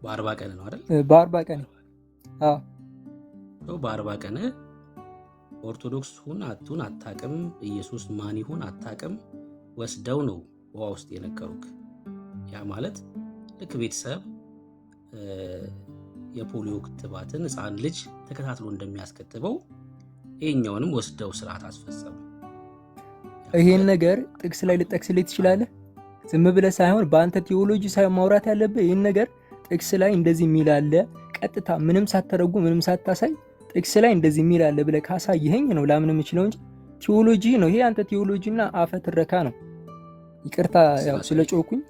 በ40 ቀን ነው አይደል? በ40 ቀን። አዎ፣ በ40 ቀን ኦርቶዶክስ ሁን አቱን አታቅም፣ ኢየሱስ ማን ይሁን አታቅም፣ ወስደው ነው ውሃ ውስጥ የነከሩክ። ያ ማለት ልክ ቤተሰብ የፖሊዮ ክትባትን ህፃን ልጅ ተከታትሎ እንደሚያስከትበው ይሄኛውንም ወስደው ስርዓት አስፈጸሙ። ይሄን ነገር ጥቅስ ላይ ልጠቅስልኝ ትችላለህ? ዝም ብለህ ሳይሆን በአንተ ቴዎሎጂ ሳይሆን ማውራት ያለብህ ይሄን ነገር ጥቅስ ላይ እንደዚህ የሚል አለ፣ ቀጥታ ምንም ሳትተረጉ ምንም ሳታሳይ ጥቅስ ላይ እንደዚህ የሚል አለ ብለህ ካሳየኸኝ ነው ላምን የምችለው እንጂ ቴዎሎጂ ነው ይሄ። አንተ ቴዎሎጂና አፈ ትረካ ነው። ይቅርታ ያው ስለጮኩኝ።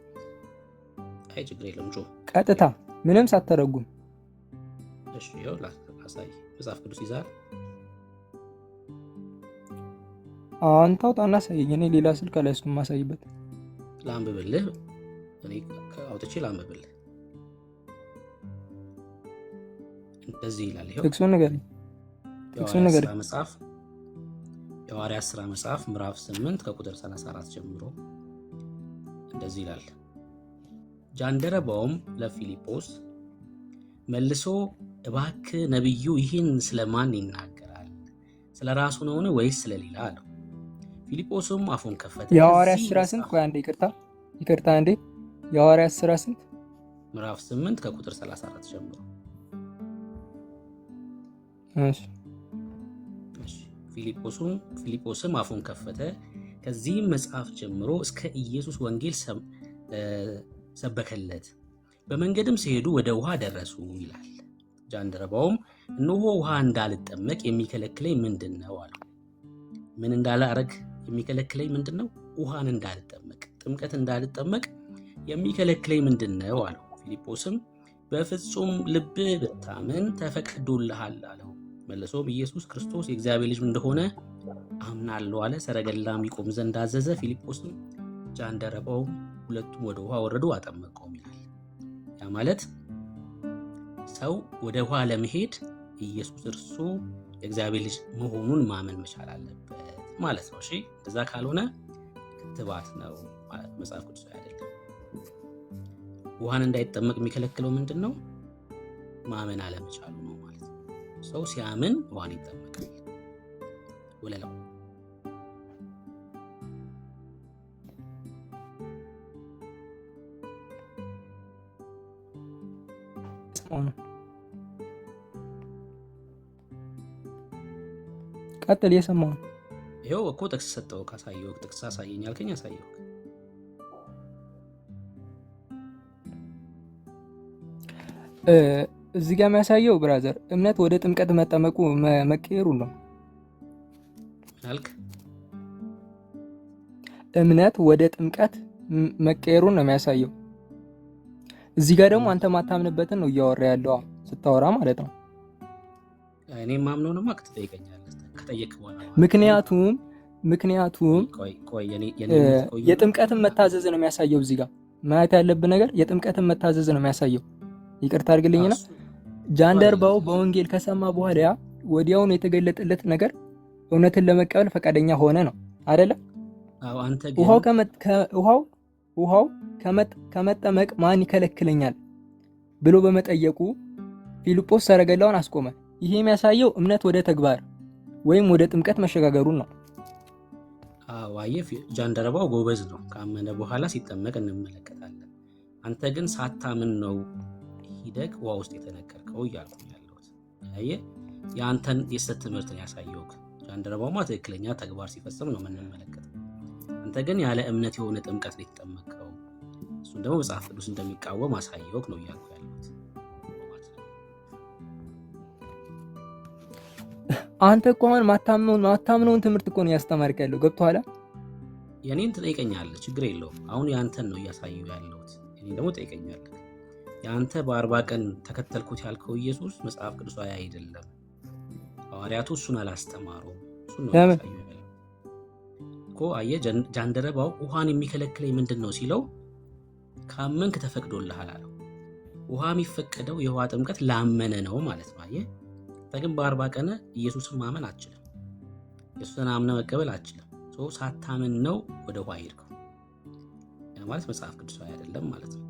አይ ችግር የለም ጮህ። ቀጥታ ምንም ሳትተረጉም። እሺ ያው ላሳይ። መጽሐፍ ቅዱስ ይዛል። አንተ አውጣና አሳየኝ። እኔ ሌላ ስልክ ላይ እሱን ማሳይበት ላንብብልህ። እኔ አውጥቼ ላንብብልህ። እንደዚህ ይላል። ይሄው ጥቅሱን ንገረኝ። የሐዋርያት ሥራ መጽሐፍ ምዕራፍ 8 ከቁጥር 34 ጀምሮ እንደዚህ ይላል። ጃንደረባውም ለፊልጶስ መልሶ እባክህ ነቢዩ ይህን ስለማን ይናገራል? ስለ ራሱ ነውን ወይስ ስለሌላ አለው። ፊልጶስም አፉን ከፈተ። የሐዋርያት ሥራ ስንት? ቆይ አንዴ ይቅርታ አንዴ። የሐዋርያት ሥራ ስንት? ምዕራፍ 8 ከቁጥር 34 ጀምሮ። እሺ። ፊልጶስም አፉን ከፈተ፣ ከዚህም መጽሐፍ ጀምሮ እስከ ኢየሱስ ወንጌል ሰበከለት። በመንገድም ሲሄዱ ወደ ውሃ ደረሱ ይላል። ጃንደረባውም እነሆ ውሃ እንዳልጠመቅ የሚከለክለኝ ምንድን ነው አለው። ምን እንዳላረግ የሚከለክለኝ ምንድን ነው? ውሃን እንዳልጠመቅ፣ ጥምቀት እንዳልጠመቅ የሚከለክለኝ ምንድን ነው አለው። ፊልጶስም በፍጹም ልብ ብታምን ተፈቅዶልሃል አለው። መልሶም ኢየሱስ ክርስቶስ የእግዚአብሔር ልጅ እንደሆነ አምናለሁ አለ። ሰረገላም ይቆም ዘንድ አዘዘ። ፊልጶስም ጃንደረባውም ሁለቱም ወደ ውሃ ወረዱ፣ አጠመቀውም ይላል። ያ ማለት ሰው ወደ ውሃ ለመሄድ ኢየሱስ እርሱ የእግዚአብሔር ልጅ መሆኑን ማመን መቻል አለበት ማለት ነው። እሺ፣ እንደዛ ካልሆነ ክትባት ነው ማለት መጽሐፍ ቅዱስ አይደለም። ውሃን እንዳይጠመቅ የሚከለክለው ምንድን ነው? ማመን አለመቻሉ ነው ማለት ነው። ሰው ሲያምን ውሃን ይጠመቃል። ወለላው እየሰማሁ ነው። ቀጥል፣ እየሰማሁ ነው። ይኸው እኮ ጥቅስ ሰጠው። ካሳየው ጥቅስ አሳየኝ አልከኝ፣ አሳየው። እዚህ ጋር የሚያሳየው ብራዘር እምነት ወደ ጥምቀት መጠመቁ መቀየሩ ነው። አልክ እምነት ወደ ጥምቀት መቀየሩን ነው የሚያሳየው። እዚህ ጋር ደግሞ አንተ ማታምንበትን ነው እያወራ ያለው ስታወራ ማለት ነው። እኔ ማምነውንማ ትጠይቀኛለህ ከጠየቅ በኋላ ምክንያቱም የጥምቀትን መታዘዝ ነው የሚያሳየው። እዚህ ጋር ማየት ያለብን ነገር የጥምቀትን መታዘዝ ነው የሚያሳየው። ይቅርታ አድርግልኝና ጃንደረባው በወንጌል ከሰማ በኋላ ወዲያውኑ የተገለጠለት ነገር እውነትን ለመቀበል ፈቃደኛ ሆነ ነው አይደለም? ውሃው ከመጠመቅ ማን ይከለክለኛል ብሎ በመጠየቁ ፊልጶስ ሰረገላውን አስቆመ። ይሄ የሚያሳየው እምነት ወደ ተግባር ወይም ወደ ጥምቀት መሸጋገሩን ነው። አየህ፣ ጃንደረባው ጎበዝ ነው። ካመነ በኋላ ሲጠመቅ እንመለከታለን። አንተ ግን ሳታምን ነው ሂደግ ውሃ ውስጥ የተነከርከው እያልኩ ያለሁት። አየህ፣ የአንተን የስተት ትምህርትን ያሳየው። ጃንደረባውማ ትክክለኛ ተግባር ሲፈጽም ነው የምንመለከተው። አንተ ግን ያለ እምነት የሆነ ጥምቀት ነው የተጠመቀው። እሱን ደግሞ መጽሐፍ ቅዱስ እንደሚቃወም አሳየው ነው እያልኩ ያለሁት። አንተ እኮ አሁን ማታምነውን ትምህርት እኮ ነው ያስተማርክ ያለው። ገብቶሃል? የኔን ትጠይቀኛለህ፣ ችግር የለውም። አሁን የአንተን ነው እያሳየው ያለሁት። የኔን ደግሞ ትጠይቀኛለህ። የአንተ በ40 ቀን ተከተልኩት ያልከው ኢየሱስ መጽሐፍ ቅዱሳዊ አይደለም። ሐዋርያቱ እሱን አላስተማሩም። እሱን ነው ያሳየው ያለው እኮ። አየህ፣ ጃንደረባው ውሃን የሚከለክለኝ ምንድን ነው ሲለው ካመንክ ተፈቅዶልሃል አለው። ውሃ የሚፈቀደው የውሃ ጥምቀት ላመነ ነው ማለት ነው። አየህ፣ ግን በ40 ቀን ኢየሱስን ማመን አችልም። ኢየሱስን አምነ መቀበል አችልም። ሳታምን ነው ወደ ውሃ ሄድከው ማለት መጽሐፍ ቅዱሳዊ አይደለም ማለት ነው።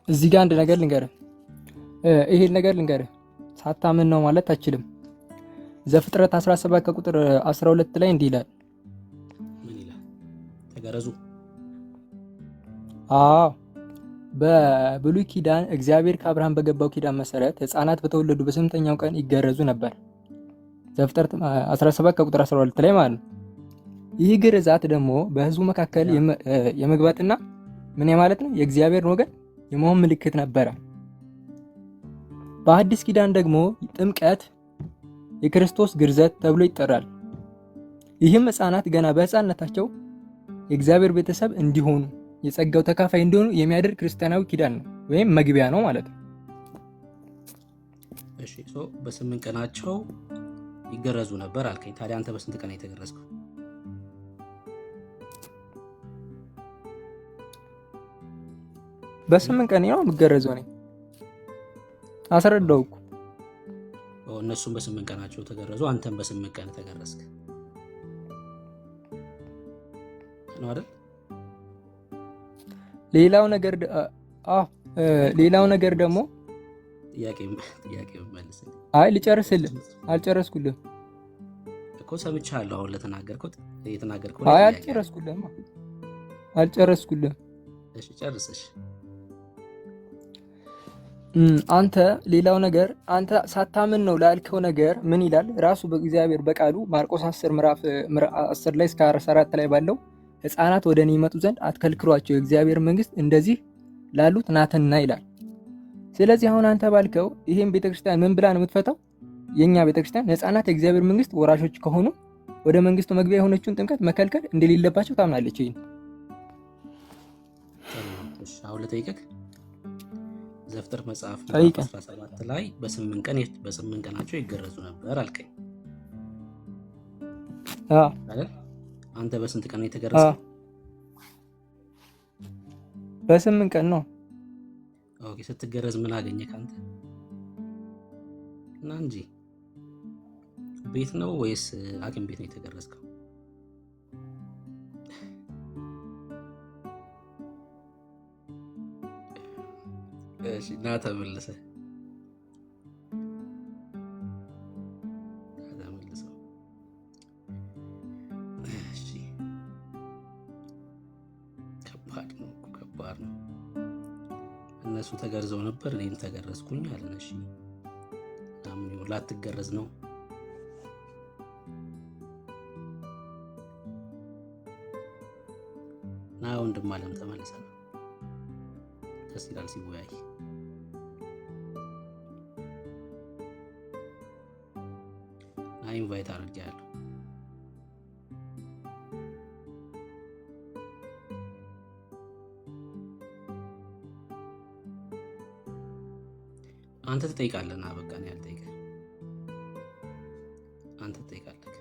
እዚህ ጋር አንድ ነገር ልንገርህ፣ ይሄን ነገር ልንገርህ፣ ሳታምን ነው ማለት አችልም። ዘፍጥረት 17 ከቁጥር 12 ላይ እንዲህ ይላል። ምን ይላል? ተገረዙ። በብሉይ ኪዳን እግዚአብሔር ከአብርሃም በገባው ኪዳን መሰረት ሕፃናት በተወለዱ በ8ኛው ቀን ይገረዙ ነበር። ዘፍጥረት 17 ከቁጥር 12 ላይ ማለት ነው። ይህ ግርዛት ደግሞ በሕዝቡ መካከል የመግባትና ምን ማለት ነው የእግዚአብሔርን ወገን የመሆን ምልክት ነበረ። በአዲስ ኪዳን ደግሞ ጥምቀት የክርስቶስ ግርዘት ተብሎ ይጠራል። ይህም ሕፃናት ገና በሕፃንነታቸው የእግዚአብሔር ቤተሰብ እንዲሆኑ የጸጋው ተካፋይ እንዲሆኑ የሚያደርግ ክርስቲያናዊ ኪዳን ነው ወይም መግቢያ ነው ማለት ነው። እሺ፣ በ8 ቀናቸው ይገረዙ ነበር አልከኝ። ታዲያ አንተ በስንት ቀን የተገረዝከው? በ8 ቀን ነው የምገረዘው ነኝ። አስረዳውኩ። እነሱም በ8 ቀናቸው ተገረዙ፣ አንተም በ8 ቀን ተገረዝክ ነው አይደል? ሌላው ነገር ደግሞ ጥያቄ መልስልኝ። አይ ልጨርስልህ፣ አልጨረስኩልህም እኮ ሰምቻለሁ። አሁን የተናገርከው አይ አልጨረስኩልህም። እሺ ጨርስሽ። አንተ ሌላው ነገር አንተ ሳታምን ነው ላልከው ነገር ምን ይላል ራሱ በእግዚአብሔር በቃሉ ማርቆስ 10 ምዕራፍ 10 ላይ እስከ 14 ላይ ባለው ሕፃናት ወደ እኔ ይመጡ ዘንድ አትከልክሏቸው የእግዚአብሔር መንግስት እንደዚህ ላሉት ናትና ይላል። ስለዚህ አሁን አንተ ባልከው ይሄን ቤተክርስቲያን ምን ብላ ነው የምትፈታው? የኛ ቤተክርስቲያን ሕፃናት የእግዚአብሔር መንግስት ወራሾች ከሆኑ ወደ መንግስቱ መግቢያ የሆነችውን ጥምቀት መከልከል እንደሌለባቸው ታምናለች። ይሄን አሁን ልጠይቅህ። ዘፍጥረት መጽሐፍ 17 ላይ በ8 ቀናቸው ይገረዙ ነበር አልከኝ አይደል? አንተ በስንት ቀን የተገረዝከው? በ8 ቀን ነው። ኦኬ፣ ስትገረዝ ምን አገኘህ አንተ? እና እንጂ ቤት ነው ወይስ ሐኪም ቤት ነው የተገረዝከው? እሺ፣ ና ተመለሰ። እነሱ ተገርዘው ነበር እኔም ተገረዝኩኝ አለን። እሺ ምን ይሁን ላትገረዝ ነው? ና ወንድም አለም ተመልሰን ደስ ይላል ሲወያይ። ና ኢንቫይት አድርጌያለሁ። አንተ ትጠይቃለህ። ና በቃ እኔ አልጠይቅም። አንተ ትጠይቃለህ።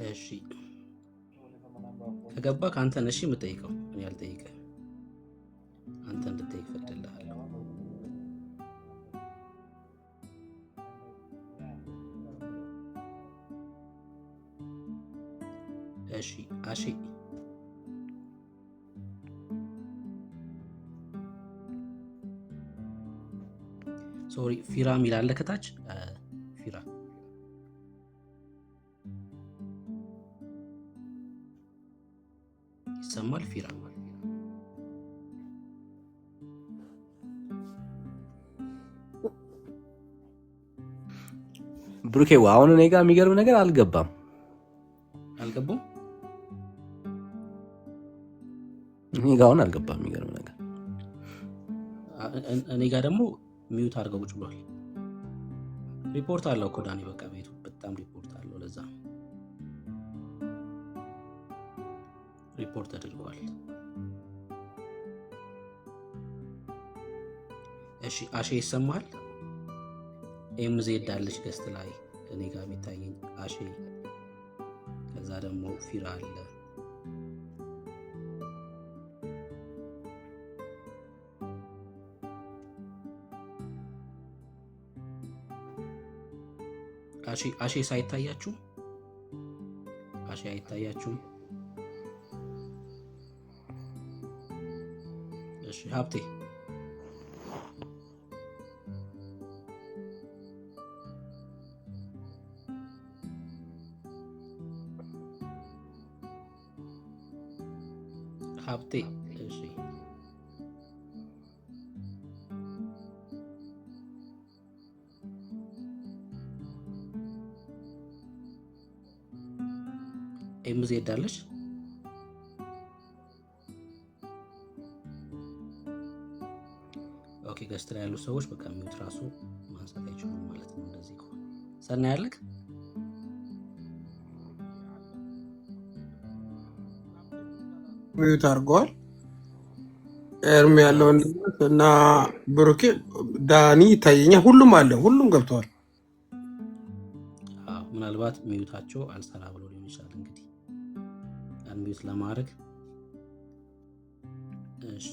እሺ ከገባ ከአንተ ነሽ የምጠይቀው፣ እኔ አልጠይቅም። አንተ እንድጠይቅ ፈቅድልሃለሁ። እሺ አሺ ሶሪ ፊራ የሚል አለ ከታች። ፊራ ይሰማል? ፊራ ብሩኬ አሁን እኔ ጋር የሚገርም ነገር አልገባም። አልገባም? እኔ ጋር አሁን አልገባም የሚገርም ነገር። እኔ ጋር ደግሞ ሚዩት አድርገው ቁጭ ብሏል። ሪፖርት አለው እኮ ዳኒ፣ በቃ ቤቱ በጣም ሪፖርት አለው። ለዛ ሪፖርት ተደርጓል። እሺ አሼ ይሰማል? ኤምዜድ አለች ገስት ላይ እኔ ጋር የሚታየኝ አሼ። ከዛ ደግሞ ፊራ አለ። አሼ ሳይታያችሁ? አሼ አይታያችሁም? እሺ ሀብቴ ሀብቴ እሺ ኤምዜድ አለች። ኦኬ ገስት ላይ ያሉ ሰዎች በቃ ሚዩት ራሱ ማንሳት አይችሉም ማለት ነው። እንደዚህ ከሆነ ሰና ያለክ ሚዩት አድርገዋል። ኤርሚ ያለው እና ብሩኬ ዳኒ ይታየኛል። ሁሉም አለ፣ ሁሉም ገብተዋል። ምናልባት ሚዩታቸው አልሰራ ብሎ ሊሆን ይችላል። እንግዲህ ሚዩት ለማድረግ እሺ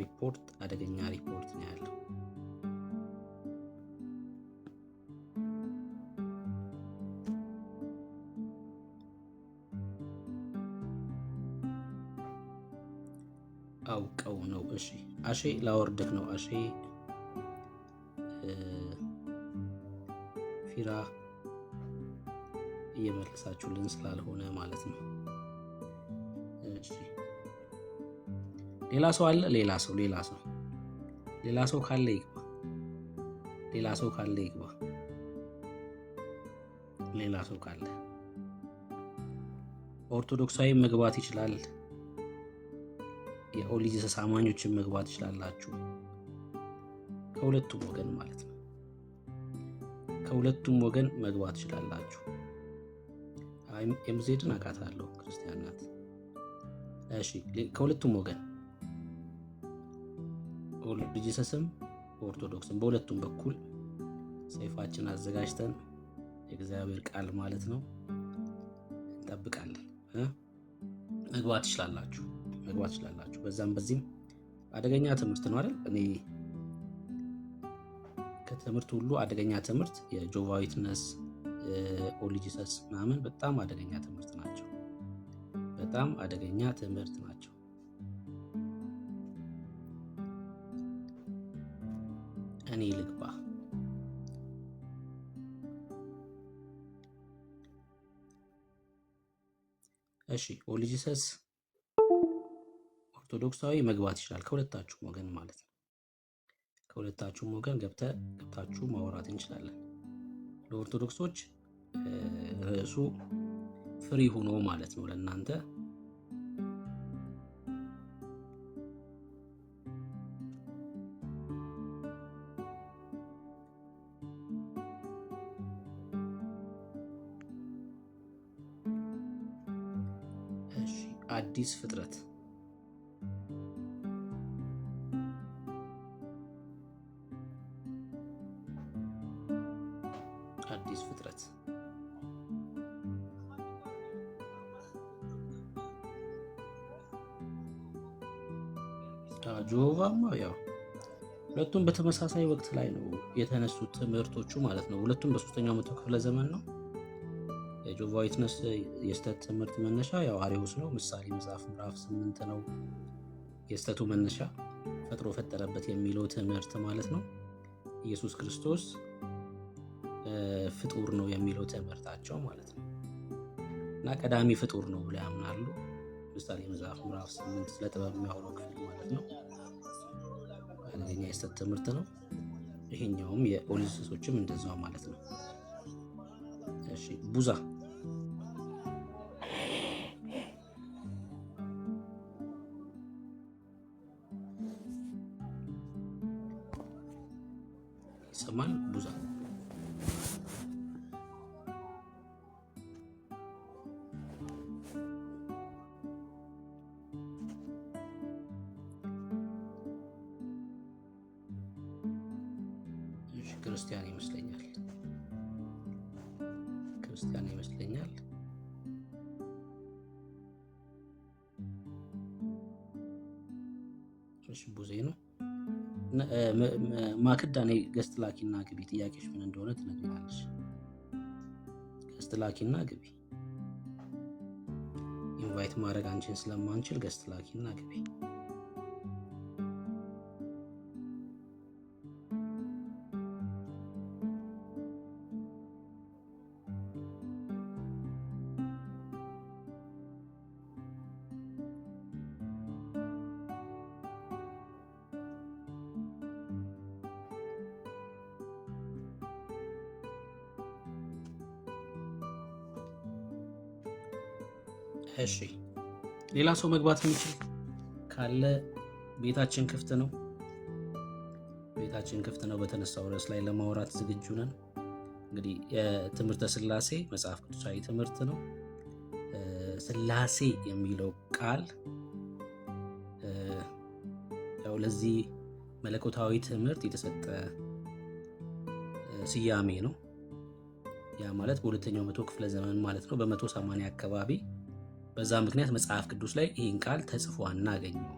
ሪፖርት አደገኛ ሪፖርት ነው ያለው። አውቀው ነው። እሺ አሼ ላወርድክ ነው። አሼ ፊራ እየመለሳችሁልን ስላልሆነ ማለት ነው። እሺ ሌላ ሰው አለ? ሌላ ሰው ካለ ይግባ። ሌላ ሰው ካለ ኦርቶዶክሳዊ መግባት ይችላል። የኦሊጂሰስ አማኞችን መግባት ይችላላችሁ። ከሁለቱም ወገን ማለት ነው። ከሁለቱም ወገን መግባት ይችላላችሁ። ኤምዜድን አውቃታለሁ፣ ክርስቲያን ናት። እሺ ከሁለቱም ወገን ኦሊጂሰስም ኦርቶዶክስም በሁለቱም በኩል ሰይፋችን አዘጋጅተን የእግዚአብሔር ቃል ማለት ነው እንጠብቃለን። መግባት ትችላላችሁ። በዛም በዚህም አደገኛ ትምህርት ነው አይደል? እኔ ከትምህርት ሁሉ አደገኛ ትምህርት የጆቫ ዊትነስ ኦሊጂሰስ ምናምን በጣም አደገኛ ትምህርት ናቸው። እኔ ልግባ። እሺ ኦሊጂሰስ ኦርቶዶክሳዊ መግባት ይችላል፣ ከሁለታችሁም ወገን ማለት ነው። ከሁለታችሁም ወገን ገብታችሁ ማውራት እንችላለን። ለኦርቶዶክሶች ርዕሱ ፍሪ ሆኖ ማለት ነው ለእናንተ። እሺ አዲስ ፍጥረት አዲስ ፍጥረት ጆቫማ ያው ሁለቱም በተመሳሳይ ወቅት ላይ ነው የተነሱት ትምህርቶቹ ማለት ነው። ሁለቱም በሶስተኛው መቶ ክፍለ ዘመን ነው። የጆቫ ዊትነስ የስተት ትምህርት መነሻ ያው አሪዎስ ነው። ምሳሌ መጽሐፍ ምዕራፍ 8 ነው የስተቱ መነሻ፣ ፈጥሮ ፈጠረበት የሚለው ትምህርት ማለት ነው። ኢየሱስ ክርስቶስ ፍጡር ነው የሚለው ትምህርታቸው ማለት ነው። እና ቀዳሚ ፍጡር ነው ብለው ያምናሉ። ምሳሌ መጽሐፍ ምዕራፍ 8 ስለ ጥበብ የሚያወራው ክፍል ማለት ነው። አንደኛ የስተት ትምህርት ነው። ይሄኛውም የኦሊጂሰሶችም እንደዛው ማለት ነው። እሺ ቡዛ ይሰማል? ቡዛ ክርስቲያን ይመስለኛል። እሺ ቡዜ ነው። ማክዳ ነይ ገስት ላኪና ግቢ። ጥያቄሽ ምን እንደሆነ ትነግሪናለሽ። ገስት ላኪና ግቢ። ኢንቫይት ማድረግ አንቺን ስለማንችል ገስት ላኪና ግቢ። እሺ ሌላ ሰው መግባት የሚችል ካለ ቤታችን ክፍት ነው። በተነሳው ርዕስ ላይ ለማውራት ዝግጁ ነን። እንግዲህ የትምህርተ ሥላሴ መጽሐፍ ቅዱሳዊ ትምህርት ነው። ሥላሴ የሚለው ቃል ያው ለዚህ መለኮታዊ ትምህርት የተሰጠ ስያሜ ነው። ያ ማለት በሁለተኛው መቶ ክፍለ ዘመን ማለት ነው፣ በ180 አካባቢ። በዛ ምክንያት መጽሐፍ ቅዱስ ላይ ይህን ቃል ተጽፎ አናገኘው።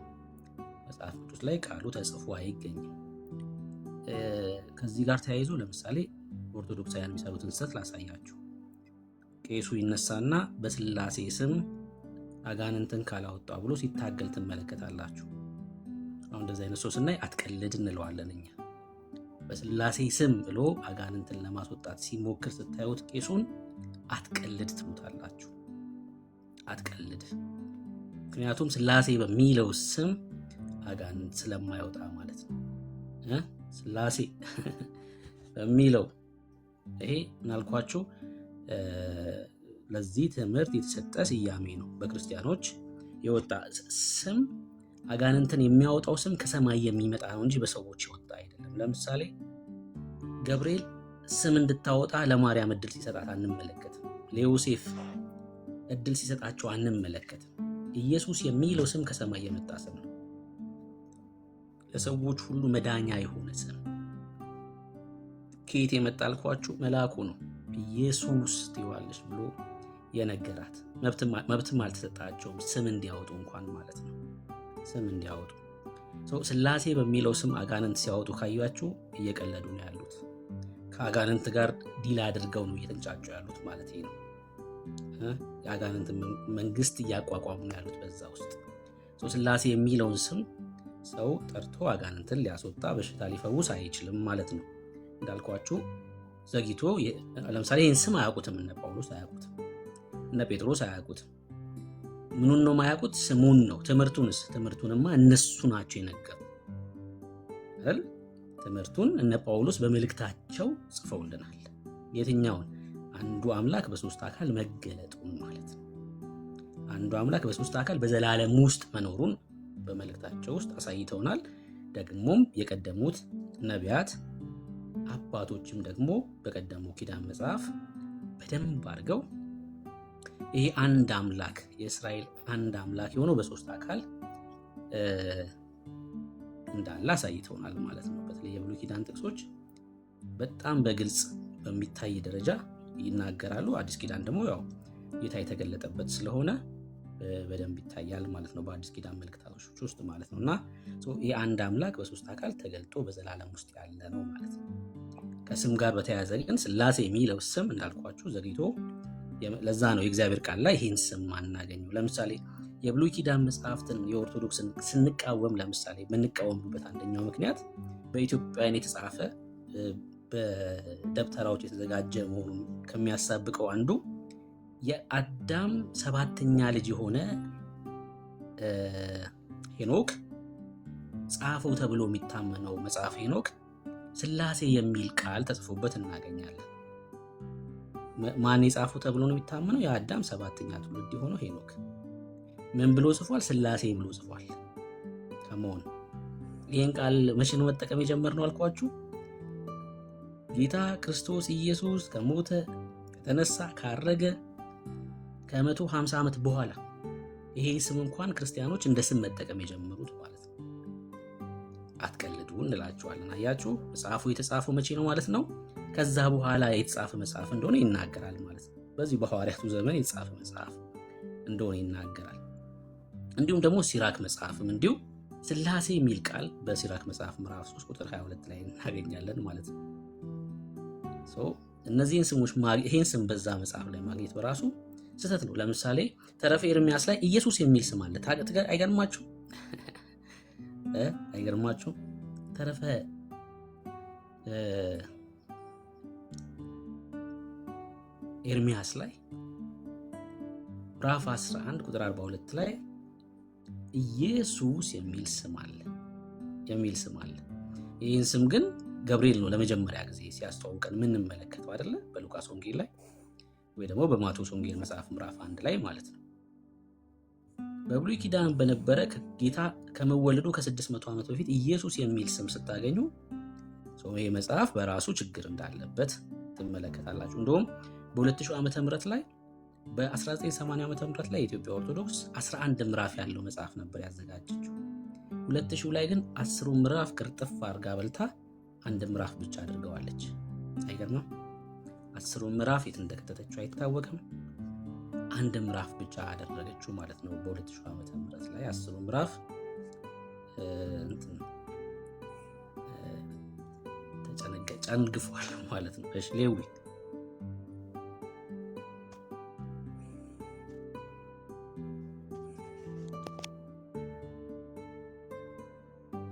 መጽሐፍ ቅዱስ ላይ ቃሉ ተጽፎ አይገኝም። ከዚህ ጋር ተያይዞ ለምሳሌ ኦርቶዶክሳውያን የሚሰሩትን ስህተት ላሳያችሁ። ቄሱ ይነሳና በሥላሴ ስም አጋንንትን ካላወጣ ብሎ ሲታገል ትመለከታላችሁ። አሁን እንደዚህ አይነት ሰው ስናይ አትቀልድ እንለዋለን እኛ። በሥላሴ ስም ብሎ አጋንንትን ለማስወጣት ሲሞክር ስታዩት ቄሱን አትቀልድ ትሉታላችሁ። አትቀልድ። ምክንያቱም ሥላሴ በሚለው ስም አጋንንት ስለማይወጣ ማለት ነው። ሥላሴ በሚለው ይሄ ምናልኳችሁ ለዚህ ትምህርት የተሰጠ ስያሜ ነው። በክርስቲያኖች የወጣ ስም፣ አጋንንትን የሚያወጣው ስም ከሰማይ የሚመጣ ነው እንጂ በሰዎች የወጣ አይደለም። ለምሳሌ ገብርኤል ስም እንድታወጣ ለማርያም እድል ሲሰጣት አንመለከትም። ለዮሴፍ እድል ሲሰጣቸው አንመለከትም። ኢየሱስ የሚለው ስም ከሰማይ የመጣ ስም ነው። ለሰዎች ሁሉ መዳኛ የሆነ ስም። ከየት የመጣ አልኳችሁ? መልአኩ ነው ኢየሱስ ትይዋለሽ ብሎ የነገራት። መብትም አልተሰጣቸውም ስም እንዲያወጡ እንኳን ማለት ነው። ስም እንዲያወጡ ሥላሴ በሚለው ስም አጋንንት ሲያወጡ ካያችሁ እየቀለዱ ነው ያሉት። ከአጋንንት ጋር ዲል አድርገው ነው እየተንጫጩ ያሉት ማለት ነው። የአጋንንት መንግስት እያቋቋሙ ነው ያሉት በዛ ውስጥ። ሥላሴ የሚለውን ስም ሰው ጠርቶ አጋንንትን ሊያስወጣ በሽታ ሊፈውስ አይችልም ማለት ነው። እንዳልኳችሁ ዘግይቶ ለምሳሌ ይህን ስም አያውቁትም። እነ ጳውሎስ አያውቁትም፣ እነ ጴጥሮስ አያውቁትም። ምኑን ነው ማያውቁት? ስሙን ነው። ትምህርቱንማ እነሱ ናቸው የነገሩ አይደል? ትምህርቱን እነ ጳውሎስ በመልእክታቸው ጽፈውልናል። የትኛውን? አንዱ አምላክ በሶስት አካል መገለጡን ማለት ነው። አንዱ አምላክ በሶስት አካል በዘላለም ውስጥ መኖሩን በመልእክታቸው ውስጥ አሳይተውናል። ደግሞም የቀደሙት ነቢያት አባቶችም ደግሞ በቀደሙ ኪዳን መጽሐፍ በደንብ አድርገው ይሄ አንድ አምላክ የእስራኤል አንድ አምላክ የሆነው በሶስት አካል እንዳለ አሳይተውናል ማለት ነው። በተለይ የብሉይ ኪዳን ጥቅሶች በጣም በግልጽ በሚታይ ደረጃ ይናገራሉ። አዲስ ኪዳን ደግሞ ያው ጌታ የተገለጠበት ስለሆነ በደንብ ይታያል ማለት ነው፣ በአዲስ ኪዳን መልእክታቶች ውስጥ ማለት ነው። እና ይህ አንድ አምላክ በሶስት አካል ተገልጦ በዘላለም ውስጥ ያለ ነው ማለት ነው። ከስም ጋር በተያያዘ ግን ሥላሴ የሚለው ስም እንዳልኳችሁ ዘግይቶ፣ ለዛ ነው የእግዚአብሔር ቃል ላይ ይህን ስም አናገኘው። ለምሳሌ የብሉይ ኪዳን መጽሐፍትን የኦርቶዶክስን ስንቃወም ለምሳሌ የምንቃወምበት አንደኛው ምክንያት በኢትዮጵያውያን የተጻፈ በደብተራዎች የተዘጋጀ መሆኑን ከሚያሳብቀው አንዱ የአዳም ሰባተኛ ልጅ የሆነ ሄኖክ ጻፈው ተብሎ የሚታመነው መጽሐፍ ሄኖክ ሥላሴ የሚል ቃል ተጽፎበት እናገኛለን። ማን የጻፈው ተብሎ ነው የሚታመነው? የአዳም ሰባተኛ ትውልድ የሆነው ሄኖክ ምን ብሎ ጽፏል? ሥላሴ ብሎ ጽፏል። ከመሆን ይህን ቃል መቼ ነው መጠቀም የጀመርነው አልኳችሁ? ጌታ ክርስቶስ ኢየሱስ ከሞተ ከተነሳ ካረገ ከ150 ዓመት በኋላ ይሄ ስም እንኳን ክርስቲያኖች እንደ ስም መጠቀም የጀመሩት ማለት ነው። አትቀልዱ እንላችኋለን። አያችሁ፣ መጽሐፉ የተጻፈው መቼ ነው ማለት ነው? ከዛ በኋላ የተጻፈ መጽሐፍ እንደሆነ ይናገራል ማለት ነው። በዚህ በሐዋርያቱ ዘመን የተጻፈ መጽሐፍ እንደሆነ ይናገራል። እንዲሁም ደግሞ ሲራክ መጽሐፍም እንዲሁ ሥላሴ የሚል ቃል በሲራክ መጽሐፍ ምዕራፍ 3 ቁጥር 22 ላይ እናገኛለን ማለት ነው። እነዚህን ስሞች ይሄን ስም በዛ መጽሐፍ ላይ ማግኘት በራሱ ስህተት ነው። ለምሳሌ ተረፈ ኤርምያስ ላይ ኢየሱስ የሚል ስም አለ። አይገርማችሁ? አይገርማችሁ? ተረፈ ኤርምያስ ላይ ምዕራፍ 11 ቁጥር 42 ላይ ኢየሱስ የሚል ስም አለ። ይህን ስም ግን ገብርኤል ነው ለመጀመሪያ ጊዜ ሲያስተዋውቀን የምንመለከተው አይደለ? በሉቃስ ወንጌል ላይ ወይ ደግሞ በማቴዎስ ወንጌል መጽሐፍ ምዕራፍ 1 ላይ ማለት ነው። በብሉይ ኪዳን በነበረ ጌታ ከመወለዱ ከ600 ዓመት በፊት ኢየሱስ የሚል ስም ስታገኙ ይሄ መጽሐፍ በራሱ ችግር እንዳለበት ትመለከታላችሁ። እንደውም በ2000 ዓመተ ምህረት ላይ በ1980 ዓመተ ምህረት ላይ የኢትዮጵያ ኦርቶዶክስ 11 ምዕራፍ ያለው መጽሐፍ ነበር ያዘጋጀችው። 2000 ላይ ግን 10 ምዕራፍ ቅርጥፍ አድርጋ በልታ አንድ ምዕራፍ ብቻ አድርገዋለች። አይገርምም? 10 ምዕራፍ የት እንደከተተችው አይታወቅም። አንድ ምዕራፍ ብቻ አደረገችው ማለት ነው። በ2000 ዓመተ ምህረት ላይ 10 ምዕራፍ ጨንግፏል ማለት ነው። እሺ ሌዊ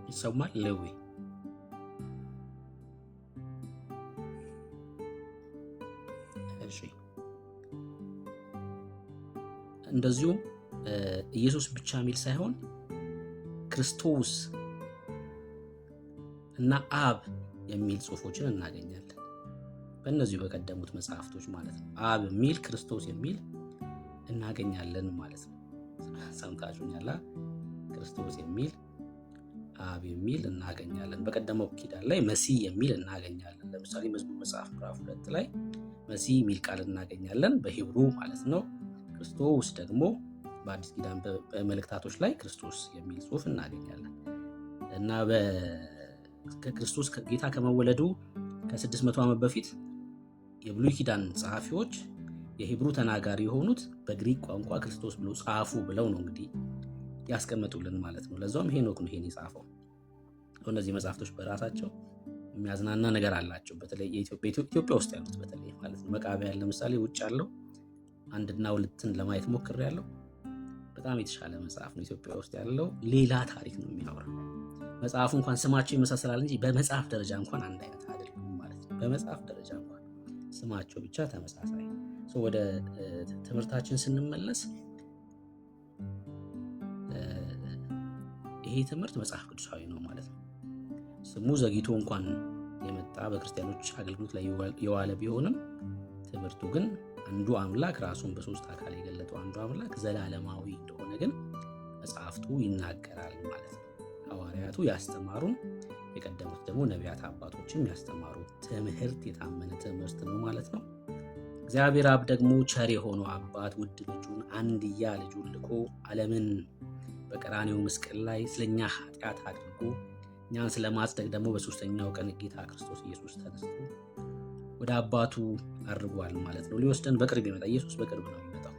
ይሰማል? ሌዊ እሺ። እንደዚሁም ኢየሱስ ብቻ የሚል ሳይሆን ክርስቶስ እና አብ የሚል ጽሑፎችን እናገኛለን በእነዚሁ በቀደሙት መጽሐፍቶች ማለት ነው። አብ የሚል ክርስቶስ የሚል እናገኛለን ማለት ነው። ሰምታችሁኛላ? ክርስቶስ የሚል አብ የሚል እናገኛለን። በቀደመው ኪዳን ላይ መሲህ የሚል እናገኛለን። ለምሳሌ መዝሙር መጽሐፍ ምዕራፍ 2 ላይ መሲህ የሚል ቃል እናገኛለን በሂብሩ ማለት ነው። ክርስቶስ ደግሞ በአዲስ ኪዳን በመልእክታቶች ላይ ክርስቶስ የሚል ጽሑፍ እናገኛለን እና ከክርስቶስ ጌታ ከመወለዱ ከ600 ዓመት በፊት የብሉይ ኪዳን ጸሐፊዎች የሂብሩ ተናጋሪ የሆኑት በግሪክ ቋንቋ ክርስቶስ ብሎ ጻፉ ብለው ነው እንግዲህ ያስቀመጡልን ማለት ነው። ለዛውም ሄኖክ ነው ይሄን የጻፈው። እነዚህ መጽሐፍቶች በራሳቸው የሚያዝናና ነገር አላቸው። በተለይ ኢትዮጵያ ውስጥ ያሉት በተለይ ማለት ነው። መቃብያን ለምሳሌ ውጭ ያለው 1 እና 2ን ለማየት ሞክሬያለሁ። በጣም የተሻለ መጽሐፍ ነው። ኢትዮጵያ ውስጥ ያለው ሌላ ታሪክ ነው የሚያወራው። መጽሐፉ እንኳን ስማቸው ይመሳሰላል እንጂ በመጽሐፍ ደረጃ እንኳን አንድ አይነት አይደሉም ማለት ነው። በመጽሐፍ ደረጃ እንኳን ስማቸው ብቻ ተመሳሳይ። ወደ ትምህርታችን ስንመለስ ይሄ ትምህርት መጽሐፍ ቅዱሳዊ ነው ማለት ነው። ስሙ ዘግይቶ እንኳን የመጣ በክርስቲያኖች አገልግሎት ላይ የዋለ ቢሆንም ትምህርቱ ግን አንዱ አምላክ ራሱን በሶስት አካል የገለጠው አንዱ አምላክ ዘላለማዊ እንደሆነ ግን መጽሐፍቱ ይናገራል ማለት ነው። ሐዋርያቱ ያስተማሩን፣ የቀደሙት ደግሞ ነቢያት አባቶችም ያስተማሩ ትምህርት የታመነ ትምህርት ነው ማለት ነው። እግዚአብሔር አብ ደግሞ ቸር የሆነው አባት ውድ ልጁን አንድያ ልጁን ልኮ ዓለምን በቀራንዮ መስቀል ላይ ስለኛ ኃጢአት አድርጎ እኛን ስለማጽደቅ ደግሞ በሶስተኛው ቀን ጌታ ክርስቶስ ኢየሱስ ተነስቶ ወደ አባቱ አድርጓል ማለት ነው። ሊወስደን በቅርብ ይመጣ። ኢየሱስ በቅርብ ነው የሚመጣው።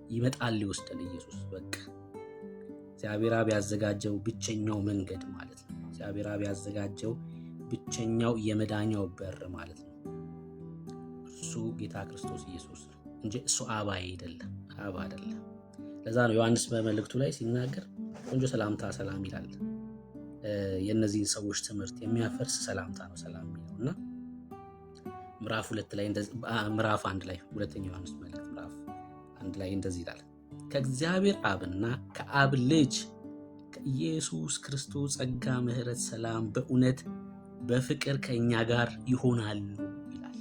ይመጣል ሊወስደን ኢየሱስ። በቃ እግዚአብሔር አብ ያዘጋጀው ብቸኛው መንገድ ማለት ነው። እግዚአብሔር አብ ያዘጋጀው ብቸኛው የመዳኛው በር ማለት ነው። እሱ ጌታ ክርስቶስ ኢየሱስ ነው እንጂ እሱ አብ አይደለም። አብ አይደለም። ለዛ ነው ዮሐንስ በመልእክቱ ላይ ሲናገር ቆንጆ ሰላምታ ሰላም ይላል። የእነዚህን ሰዎች ትምህርት የሚያፈርስ ሰላምታ ነው ሰላም የሚለውና ምዕራፍ 1 ላይ ሁለተኛው ዮሐንስ መልእክት ምዕራፍ 1 ላይ እንደዚህ ይላል፣ ከእግዚአብሔር አብና ከአብ ልጅ ከኢየሱስ ክርስቶስ ጸጋ፣ ምሕረት፣ ሰላም በእውነት በፍቅር ከእኛ ጋር ይሆናሉ ይላል።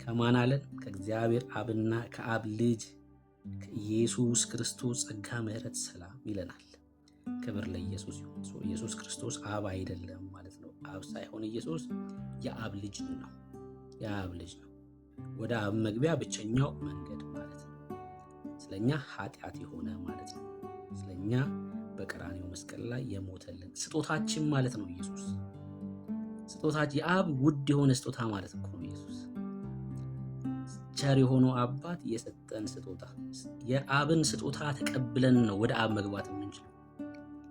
ከማን አለን? ከእግዚአብሔር አብና ከአብ ልጅ ከኢየሱስ ክርስቶስ ጸጋ፣ ምሕረት፣ ሰላም ይለናል። ክብር ለኢየሱስ ይሁን። ኢየሱስ ክርስቶስ አብ አይደለም ማለት ነው። አብ ሳይሆን ኢየሱስ የአብ ልጅ ነው። የአብ ልጅ ነው። ወደ አብ መግቢያ ብቸኛው መንገድ ማለት ነው። ስለኛ ኃጢአት የሆነ ማለት ነው። ስለኛ በቀራንዮ መስቀል ላይ የሞተልን ስጦታችን ማለት ነው። ኢየሱስ ስጦታችን፣ የአብ ውድ የሆነ ስጦታ ማለት ነው ኢየሱስ። ቸር የሆነው አባት የሰጠን ስጦታ፣ የአብን ስጦታ ተቀብለን ነው ወደ አብ መግባት የምንችለው።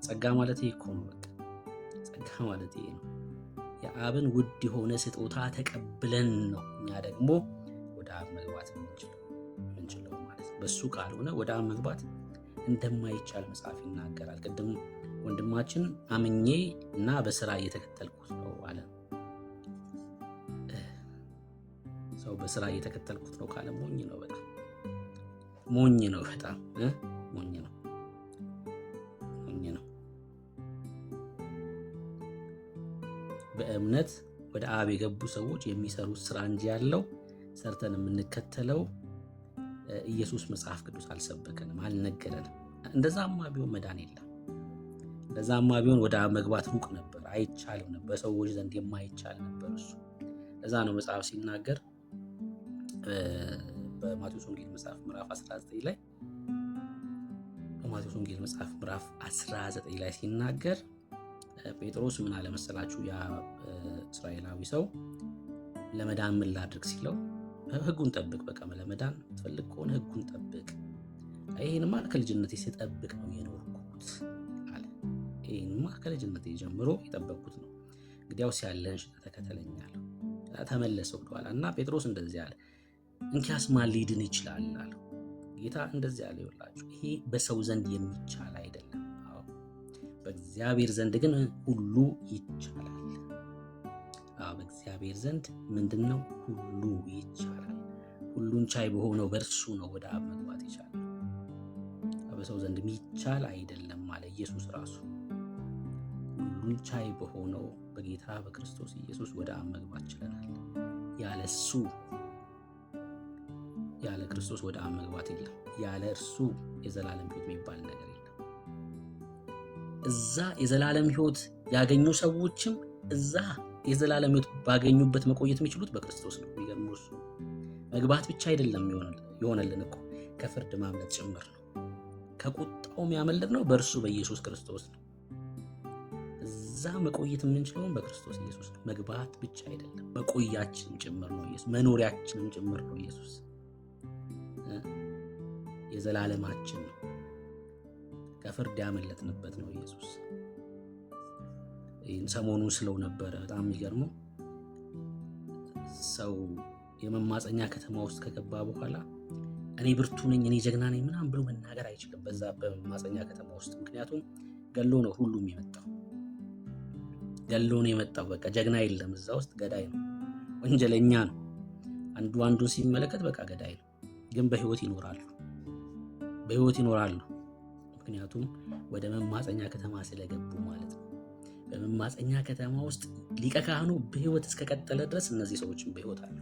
ጸጋ ማለት ይሄ እኮ ነው። በቃ ጸጋ ማለት ይሄ ነው። የአብን ውድ የሆነ ስጦታ ተቀብለን ነው እኛ ደግሞ ወደ አብ መግባት የምንችለው ማለት ነው። በሱ ካልሆነ ወደ አብ መግባት እንደማይቻል መጽሐፍ ይናገራል። ቅድም ወንድማችን አምኜ እና በስራ እየተከተልኩት ነው አለ። ሰው በስራ እየተከተልኩት ነው ካለ ሞኝ ነው። በጣም ሞኝ ነው። በጣም ሞኝ ነው። በእምነት ወደ አብ የገቡ ሰዎች የሚሰሩት ስራ እንጂ ያለው ሰርተን የምንከተለው ኢየሱስ መጽሐፍ ቅዱስ አልሰበከንም፣ አልነገረንም። እንደዛማ ቢሆን መዳን የለም። እንደዛማ ቢሆን ወደ አብ መግባት ሩቅ ነበር፣ አይቻልም ነበር፣ በሰዎች ዘንድ የማይቻል ነበር እሱ። ለዛ ነው መጽሐፍ ሲናገር በማቴዎስ ወንጌል መጽሐፍ ምዕራፍ 19 ላይ በማቴዎስ ወንጌል መጽሐፍ ምዕራፍ 19 ላይ ሲናገር ጴጥሮስ ምን አለ መሰላችሁ? ያ እስራኤላዊ ሰው ለመዳን ምን ላድርግ ሲለው ሕጉን ጠብቅ፣ በቃ ለመዳን ትፈልግ ከሆነ ሕጉን ጠብቅ። ይሄንማ ከልጅነቴ ስጠብቅ ነው የኖርኩት አለ። ይሄንማ ከልጅነቴ ጀምሮ የጠበቅኩት ነው። እንግዲያውስ ያለህን ሽጠህ ተከተለኝ አለው። ተመለሰ ወደኋላ እና ጴጥሮስ እንደዚህ አለ፣ እንኪያስ ማን ሊድን ይችላል አለው። ጌታ እንደዚህ አለ፣ ይኸውላችሁ ይሄ በሰው ዘንድ የሚቻል አይደለም፣ በእግዚአብሔር ዘንድ ግን ሁሉ ይቻላል። በእግዚአብሔር ዘንድ ምንድነው? ሁሉ ይቻላል። ሁሉን ቻይ በሆነው በእርሱ ነው ወደ አብ መግባት ይቻላል። በሰው ዘንድ የሚቻል አይደለም ማለት ኢየሱስ ራሱ ሁሉን ቻይ በሆነው በጌታ በክርስቶስ ኢየሱስ ወደ አብ መግባት ችለናል። ያለሱ ያለ ክርስቶስ ወደ አብ መግባት የለም። ያለ እርሱ የዘላለም ሕይወት የሚባል ነገር የለም። እዛ የዘላለም ሕይወት ያገኙ ሰዎችም እዛ የዘላለም ሕይወት ባገኙበት መቆየት የሚችሉት በክርስቶስ ነው። የሚገርመው እሱ መግባት ብቻ አይደለም የሆነልን እኮ ከፍርድ ማምለጥ ጭምር ነው። ከቁጣው ያመለጥ ነው በእርሱ በኢየሱስ ክርስቶስ ነው። እዛ መቆየት የምንችለውን በክርስቶስ ኢየሱስ ነው። መግባት ብቻ አይደለም መቆያችንም ጭምር ነው ኢየሱስ። መኖሪያችንም ጭምር ነው ኢየሱስ። የዘላለማችን ነው። ከፍርድ ያመለጥንበት ነው ኢየሱስ። ይህን ሰሞኑን ስለው ነበረ። በጣም የሚገርመው ሰው የመማፀኛ ከተማ ውስጥ ከገባ በኋላ እኔ ብርቱ ነኝ፣ እኔ ጀግና ነኝ ምናምን ብሎ መናገር አይችልም በዛ በመማፀኛ ከተማ ውስጥ። ምክንያቱም ገሎ ነው ሁሉም የመጣው። ገሎ ነው የመጣው። በቃ ጀግና የለም እዛ ውስጥ፣ ገዳይ ነው፣ ወንጀለኛ ነው። አንዱ አንዱን ሲመለከት በቃ ገዳይ ነው። ግን በህይወት ይኖራሉ፣ በህይወት ይኖራሉ። ምክንያቱም ወደ መማፀኛ ከተማ ስለገቡ ማለት ነው። በመማፀኛ ከተማ ውስጥ ሊቀ ካህኑ በህይወት እስከቀጠለ ድረስ እነዚህ ሰዎችም በህይወት አሉ።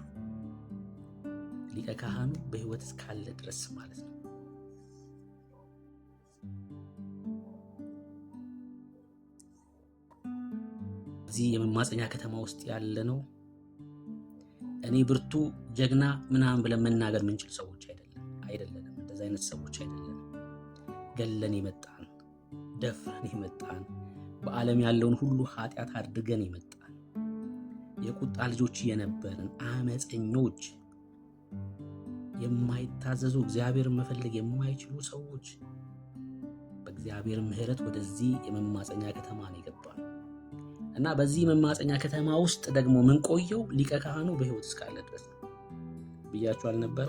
ሊቀ ካህኑ በህይወት እስካለ ድረስ ማለት ነው። እዚህ የመማፀኛ ከተማ ውስጥ ያለ ነው። እኔ ብርቱ ጀግና ምናምን ብለን መናገር ምንችል ሰዎች አይደለንም። እንደዚህ አይነት ሰዎች አይደለንም። ገለን የመጣን፣ ደፍረን የመጣን፣ በዓለም ያለውን ሁሉ ኃጢአት አድርገን የመጣን፣ የቁጣ ልጆች የነበርን አመፀኞች፣ የማይታዘዙ እግዚአብሔርን መፈለግ የማይችሉ ሰዎች በእግዚአብሔር ምሕረት ወደዚህ የመማፀኛ ከተማ ነው የገባን እና በዚህ መማፀኛ ከተማ ውስጥ ደግሞ ምን ቆየው ሊቀ ካህኑ በህይወት እስካለ ድረስ ብያችሁ አልነበረ?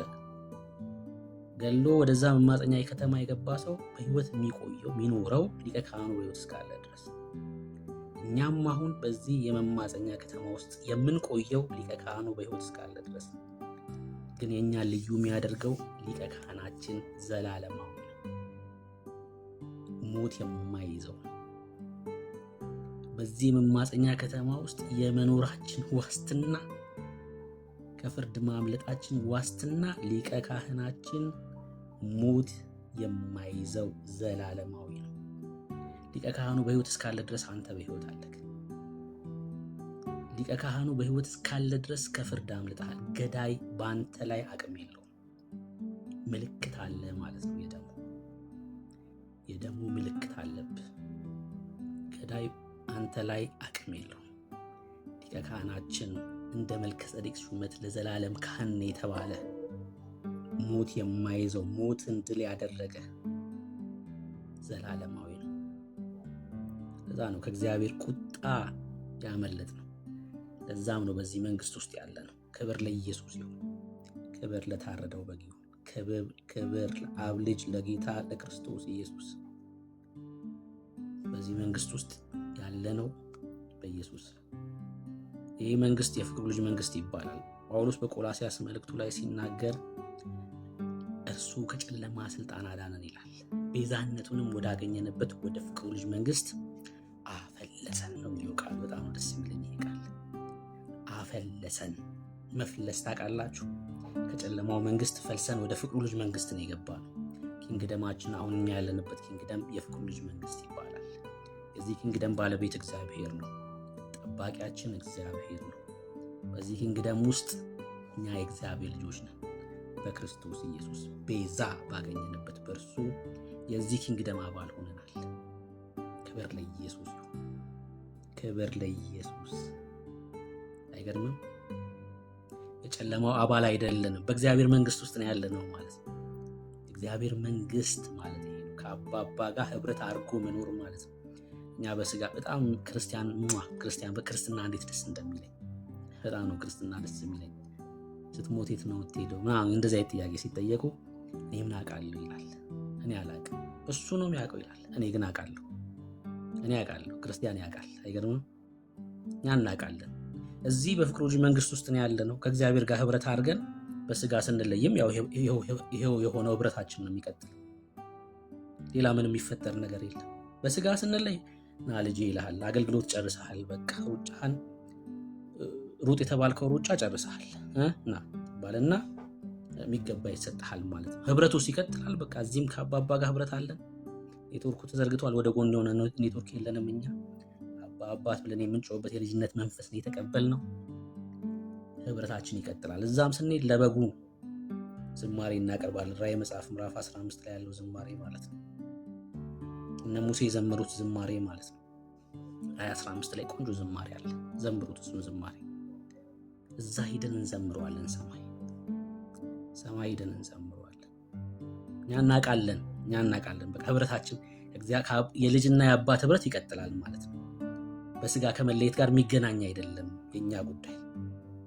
ገሎ ወደዛ መማፀኛ ከተማ የገባ ሰው በህይወት የሚቆየው የሚኖረው ሊቀ ካህኑ በህይወት እስካለ ድረስ። እኛም አሁን በዚህ የመማፀኛ ከተማ ውስጥ የምንቆየው ሊቀ ካህኑ በህይወት እስካለ ድረስ። ግን የኛ ልዩ የሚያደርገው ሊቀ ካህናችን ዘላለማዊ ሞት የማይዘው በዚህ መማፀኛ ከተማ ውስጥ የመኖራችን ዋስትና፣ ከፍርድ ማምለጣችን ዋስትና ሊቀ ካህናችን ሞት የማይዘው ዘላለማዊ ነው። ሊቀ ካህኑ በህይወት እስካለ ድረስ አንተ በህይወት አለህ። ሊቀ ካህኑ በህይወት እስካለ ድረስ ከፍርድ አምልጠሃል። ገዳይ በአንተ ላይ አቅም የለውም። ምልክት አለ ማለት ነው። የደሙ ምልክት አለብህ። ገዳይ አንተ ላይ አቅም የለውም። ሊቀ ካህናችን እንደ መልከጼዴቅ ሹመት ለዘላለም ካህን የተባለ ሞት የማይዘው ሞትን ድል ያደረገ ዘላለማዊ ነው። ለዛ ነው ከእግዚአብሔር ቁጣ ያመለጥ ነው። ለዛም ነው በዚህ መንግስት ውስጥ ያለ ነው። ክብር ለኢየሱስ ይሁን። ክብር ለታረደው በግ ይሁን። ክብር ለአብ ልጅ ለጌታ ለክርስቶስ ኢየሱስ። በዚህ መንግስት ውስጥ ያለ ነው በኢየሱስ። ይህ መንግስት የፍቅሩ ልጅ መንግስት ይባላል። ጳውሎስ በቆላስያስ መልእክቱ ላይ ሲናገር እርሱ ከጨለማ ስልጣን አዳነን ይላል። ቤዛነቱንም ወዳገኘንበት ወደ ፍቅሩ ልጅ መንግስት አፈለሰን ነው የሚለው ቃል። በጣም ደስ የሚለኝ ይሄ ቃል አፈለሰን። መፍለስ ታውቃላችሁ? ከጨለማው መንግስት ፈልሰን ወደ ፍቅሩ ልጅ መንግስት ነው የገባነው። ኪንግደማችን አሁን እኛ ያለንበት ኪንግደም የፍቅሩ ልጅ መንግስት ይባላል። የዚህ ኪንግደም ባለቤት እግዚአብሔር ነው። ጠባቂያችን እግዚአብሔር ነው። በዚህ ኪንግደም ውስጥ እኛ የእግዚአብሔር ልጆች ነን። በክርስቶስ ኢየሱስ ቤዛ ባገኘንበት በእርሱ የዚህ ኪንግደም አባል ሆነናል። ክብር ለኢየሱስ ይሁን። ክብር ለኢየሱስ። አይገርምም? የጨለማው አባል አይደለንም። በእግዚአብሔር መንግስት ውስጥ ነው ያለነው ማለት ነው። እግዚአብሔር መንግስት ማለት ይሄ ነው። ከአባባ ጋር ህብረት አድርጎ መኖር ማለት ነው። እኛ በስጋ በጣም ክርስቲያን በክርስትና እንዴት ደስ እንደሚለኝ በጣም ነው ክርስትና ደስ የሚለኝ። ስትሞት የት ነው የምትሄደው ምናምን እንደዚህ አይነት ጥያቄ ሲጠየቁ እኔ ምን አውቃለሁ ይላል። እኔ አላውቅም እሱ ነው የሚያውቀው ይላል። እኔ ግን አውቃለሁ። እኔ አውቃለሁ። ክርስቲያን ያውቃል። አይገርምም? እኛ እናውቃለን። እዚህ በፍቅሩ ልጅ መንግስት ውስጥ ነው ያለ ነው። ከእግዚአብሔር ጋር ህብረት አድርገን በስጋ ስንለይም ያው ይሄው የሆነው ህብረታችን ነው የሚቀጥል። ሌላ ምን የሚፈጠር ነገር የለም። በስጋ ስንለይ ና ልጄ ይልሃል። አገልግሎት ጨርሰሃል፣ በቃ ሩጫህን ሩጥ የተባልከው ሩጫ ጨርሰሃል ና ባልና የሚገባ ይሰጥሃል ማለት ነው። ህብረቱ ይቀጥላል። በቃ እዚህም ከአባባ ጋር ህብረት አለን። ኔትወርኩ ተዘርግቷል። ወደ ጎን የሆነ ኔትወርክ የለንም እኛ። አባት ብለን የምንጮህበት የልጅነት መንፈስ ነው የተቀበልነው። ህብረታችን ይቀጥላል። እዛም ስንሄድ ለበጉ ዝማሬ እናቀርባለን። ራዕይ መጽሐፍ ምዕራፍ 15 ላይ ያለው ዝማሬ ማለት ነው። እነ ሙሴ የዘመሩት ዝማሬ ማለት ነው። ራዕይ 15 ላይ ቆንጆ ዝማሬ አለ። ዘምሩት እሱን ዝማሬ። እዛ ሂደን እንዘምረዋለን። ሰማይ ሂደን እንዘምረዋለን። እኛ እናውቃለን። በቃ ህብረታችን የልጅና የአባት ህብረት ይቀጥላል ማለት ነው። በስጋ ከመለየት ጋር የሚገናኝ አይደለም የኛ ጉዳይ።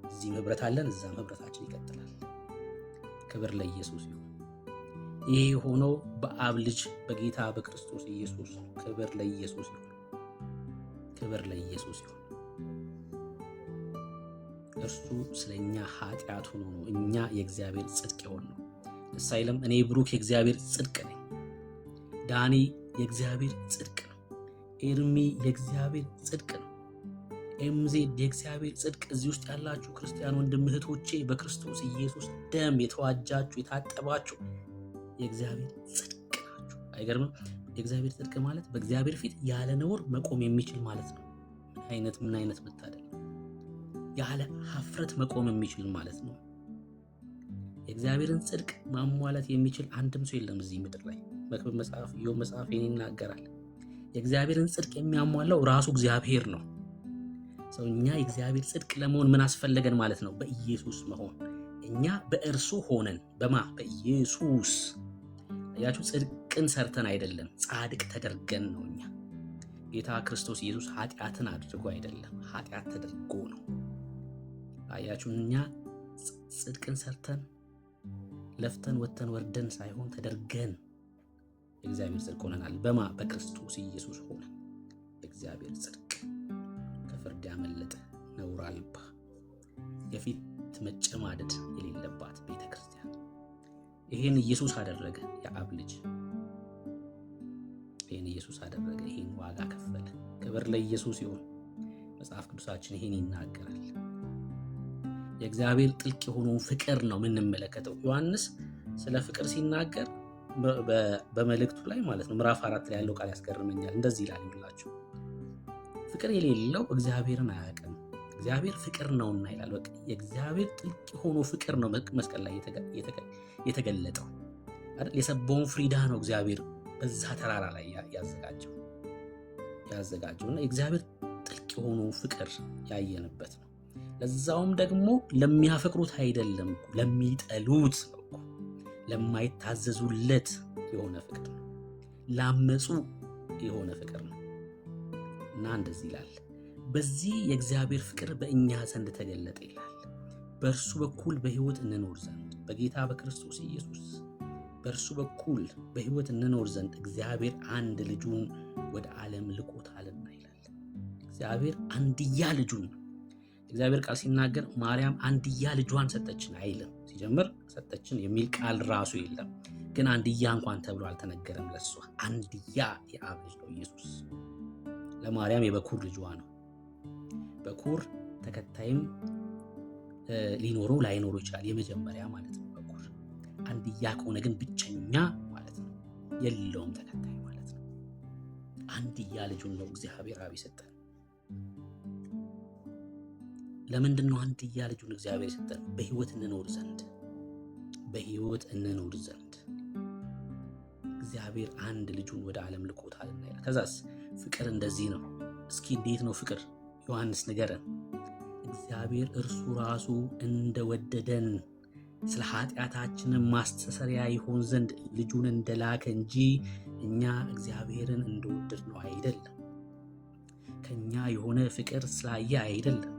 እዚህም ህብረት አለን፣ እዛም ህብረታችን ይቀጥላል። ክብር ለኢየሱስ ይሁን። ይህ የሆነው በአብ ልጅ በጌታ በክርስቶስ ኢየሱስ። ክብር ለኢየሱስ ይሁን። ክብር ለኢየሱስ ይሁን። እርሱ ስለኛ ኃጢአት ሆኖ ነው እኛ የእግዚአብሔር ጽድቅ የሆን ነው። ደስ አይልም? እኔ ብሩክ የእግዚአብሔር ጽድቅ ነኝ። ዳኒ የእግዚአብሔር ጽድቅ ነው። ኤርሚ የእግዚአብሔር ጽድቅ ነው። ኤምዜድ የእግዚአብሔር ጽድቅ። እዚህ ውስጥ ያላችሁ ክርስቲያን ወንድም እህቶቼ በክርስቶስ ኢየሱስ ደም የተዋጃችሁ የታጠባችሁ የእግዚአብሔር ጽድቅ ናችሁ። አይገርምም? የእግዚአብሔር ጽድቅ ማለት በእግዚአብሔር ፊት ያለ ነውር መቆም የሚችል ማለት ነው። ምን አይነት መታደል! ያለ ሀፍረት መቆም የሚችል ማለት ነው። የእግዚአብሔርን ጽድቅ ማሟላት የሚችል አንድም ሰው የለም እዚህ ምድር ላይ። መክብብ መጽሐፍ፣ ኢዮብ መጽሐፍ ይናገራል። የእግዚአብሔርን ጽድቅ የሚያሟላው ራሱ እግዚአብሔር ነው። ሰው እኛ የእግዚአብሔር ጽድቅ ለመሆን ምን አስፈለገን ማለት ነው? በኢየሱስ መሆን። እኛ በእርሱ ሆነን በኢየሱስ አያችሁ፣ ጽድቅን ሰርተን አይደለም፣ ጻድቅ ተደርገን ነው። እኛ ጌታ ክርስቶስ ኢየሱስ ኃጢአትን አድርጎ አይደለም፣ ኃጢአት ተደርጎ ነው። አያችሁ፣ እኛ ጽድቅን ሰርተን ለፍተን ወጥተን ወርደን ሳይሆን ተደርገን የእግዚአብሔር ጽድቅ ሆነናል። በክርስቶስ ኢየሱስ ሆነን የእግዚአብሔር ጽድቅ፣ ከፍርድ ያመለጠ ነውር አልባ የፊት መጨማደድ የሌለባት ቤተ ክርስቲያን። ይሄን ኢየሱስ አደረገ። የአብ ልጅ ይሄን ኢየሱስ አደረገ። ይሄን ዋጋ ከፈለ። ክብር ለኢየሱስ ይሁን። መጽሐፍ ቅዱሳችን ይሄን ይናገራል። የእግዚአብሔር ጥልቅ የሆነውን ፍቅር ነው የምንመለከተው። ዮሐንስ ስለ ፍቅር ሲናገር በመልእክቱ ላይ ማለት ነው ምዕራፍ 4 ላይ ያለው ቃል ያስገርመኛል። እንደዚህ ይላል ይላችሁ፣ ፍቅር የሌለው እግዚአብሔርን አያውቅም፣ እግዚአብሔር ፍቅር ነውና ይላል። በቃ የእግዚአብሔር ጥልቅ የሆነው ፍቅር ነው መስቀል ላይ የተገለጠው አይደል? የሰበውን ፍሪዳ ነው እግዚአብሔር በዛ ተራራ ላይ ያዘጋጀውና የእግዚአብሔር ጥልቅ የሆነው ፍቅር ያየንበት ነው። ለዛውም ደግሞ ለሚያፈቅሩት አይደለም፣ ለሚጠሉት ነው፣ ለማይታዘዙለት የሆነ ፍቅር ነው፣ ላመፁ የሆነ ፍቅር ነው። እና እንደዚህ ይላል፣ በዚህ የእግዚአብሔር ፍቅር በእኛ ዘንድ ተገለጠ ይላል፣ በእርሱ በኩል በሕይወት እንኖር ዘንድ በጌታ በክርስቶስ ኢየሱስ በእርሱ በኩል በሕይወት እንኖር ዘንድ እግዚአብሔር አንድ ልጁን ወደ ዓለም ልኮታልና ይላል። እግዚአብሔር አንድያ ልጁን ነው። እግዚአብሔር ቃል ሲናገር ማርያም አንድያ ልጇን ሰጠችን አይልም። ሲጀምር ሰጠችን የሚል ቃል ራሱ የለም። ግን አንድያ እንኳን ተብሎ አልተነገረም ለሷ። አንድያ የአብ ልጅ ነው ኢየሱስ። ለማርያም የበኩር ልጇ ነው። በኩር ተከታይም ሊኖረው ላይኖረው ይችላል። የመጀመሪያ ማለት ነው በኩር። አንድያ ከሆነ ግን ብቸኛ ማለት ነው፣ የለውም ተከታይ ማለት ነው። አንድያ ልጁን ነው እግዚአብሔር አብ የሰጠን። ለምንድን ነው አንድያ ልጁን እግዚአብሔር የሰጠን? በሕይወት እንኖር ዘንድ እግዚአብሔር አንድ ልጁን ወደ ዓለም ልኮታልና ይላል። ከዛስ ፍቅር እንደዚህ ነው። እስኪ እንዴት ነው ፍቅር? ዮሐንስ ንገረን። እግዚአብሔር እርሱ ራሱ እንደወደደን ስለ ኃጢአታችንን ማስተሰሪያ ይሆን ዘንድ ልጁን እንደላከ እንጂ እኛ እግዚአብሔርን እንደወደድ ነው አይደለም። ከኛ የሆነ ፍቅር ስላየ አይደለም።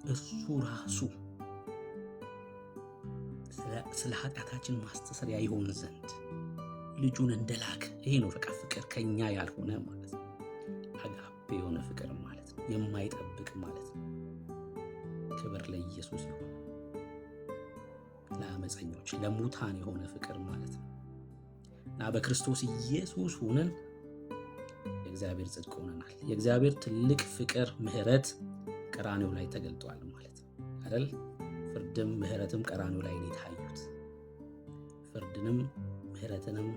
እርሱ ራሱ ስለ ኃጢአታችን ማስተሰሪያ ይሆን ዘንድ ልጁን እንደላከ። ይሄ ነው በቃ ፍቅር፣ ከኛ ያልሆነ ማለት ነው። አጋፔ የሆነ ፍቅር ማለት ነው፣ የማይጠብቅ ማለት ነው። ክብር ለኢየሱስ ይሁን። ለአመፀኞች ለሙታን የሆነ ፍቅር ማለት ነው። እና በክርስቶስ ኢየሱስ ሆነን የእግዚአብሔር ጽድቅ ሆነናል። የእግዚአብሔር ትልቅ ፍቅር ምሕረት ቀራንዮ ላይ ተገልጧል ማለት ነው አይደል? ፍርድም ምሕረትም ቀራንዮ ላይ ነው የታዩት። ፍርድንም ምሕረትንም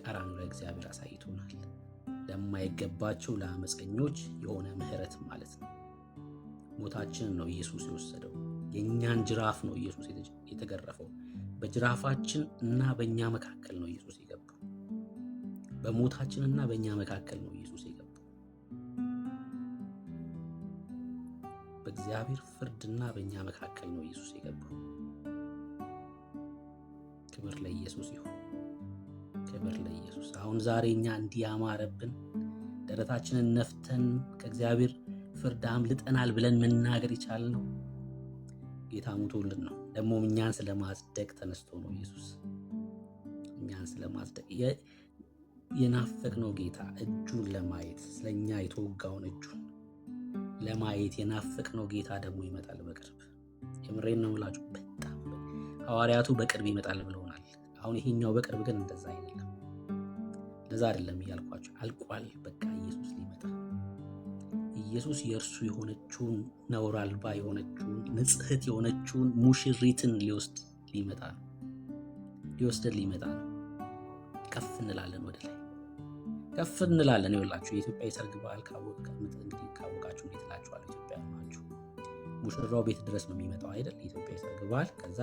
ቀራንዮ ላይ እግዚአብሔር አሳይቶናል። ለማይገባቸው ለአመፀኞች የሆነ ምሕረት ማለት ነው። ሞታችንን ነው ኢየሱስ የወሰደው። የእኛን ጅራፍ ነው ኢየሱስ የተገረፈው። በጅራፋችን እና በእኛ መካከል ነው ኢየሱስ የገባው። በሞታችንና በእኛ መካከል ነው ኢየሱስ የገባው። በእግዚአብሔር ፍርድና በእኛ መካከል ነው ኢየሱስ የገባው። ክብር ለኢየሱስ ይሁን። ክብር ለኢየሱስ። አሁን ዛሬ እኛ እንዲያማረብን ደረታችንን ነፍተን ከእግዚአብሔር ፍርድ አምልጠናል ብለን መናገር የቻልነው ጌታ ሞቶልን ነው። ደግሞ እኛን ስለማጽደቅ ተነስቶ ነው ኢየሱስ። እኛን ስለማጽደቅ የናፈቅነው ጌታ እጁን ለማየት ስለኛ የተወጋውን እጁን ለማየት የናፈቅነው ጌታ ደግሞ ይመጣል በቅርብ። የምሬን ነው የምላችሁ። በጣም ሐዋርያቱ በቅርብ ይመጣል ብለውናል። አሁን ይሄኛው በቅርብ ግን እንደዛ አይደለም። እንደዛ አይደለም እያልኳቸው አልቋል። በቃ ኢየሱስ ሊመጣ ኢየሱስ የእርሱ የሆነችውን ነውር አልባ የሆነችውን ንጽሕት የሆነችውን ሙሽሪትን ሊወስደን ሊመጣ ነው። ከፍ እንላለን፣ ወደ ላይ ከፍ እንላለን። ይኸውላችሁ የኢትዮጵያ የሰርግ በዓል ካወቃችሁ እንዴት እላችኋለሁ። ኢትዮጵያ ናችሁ፣ ሙሽራው ቤት ድረስ ነው የሚመጣው አይደል? የኢትዮጵያ የሰርግ በዓል። ከዛ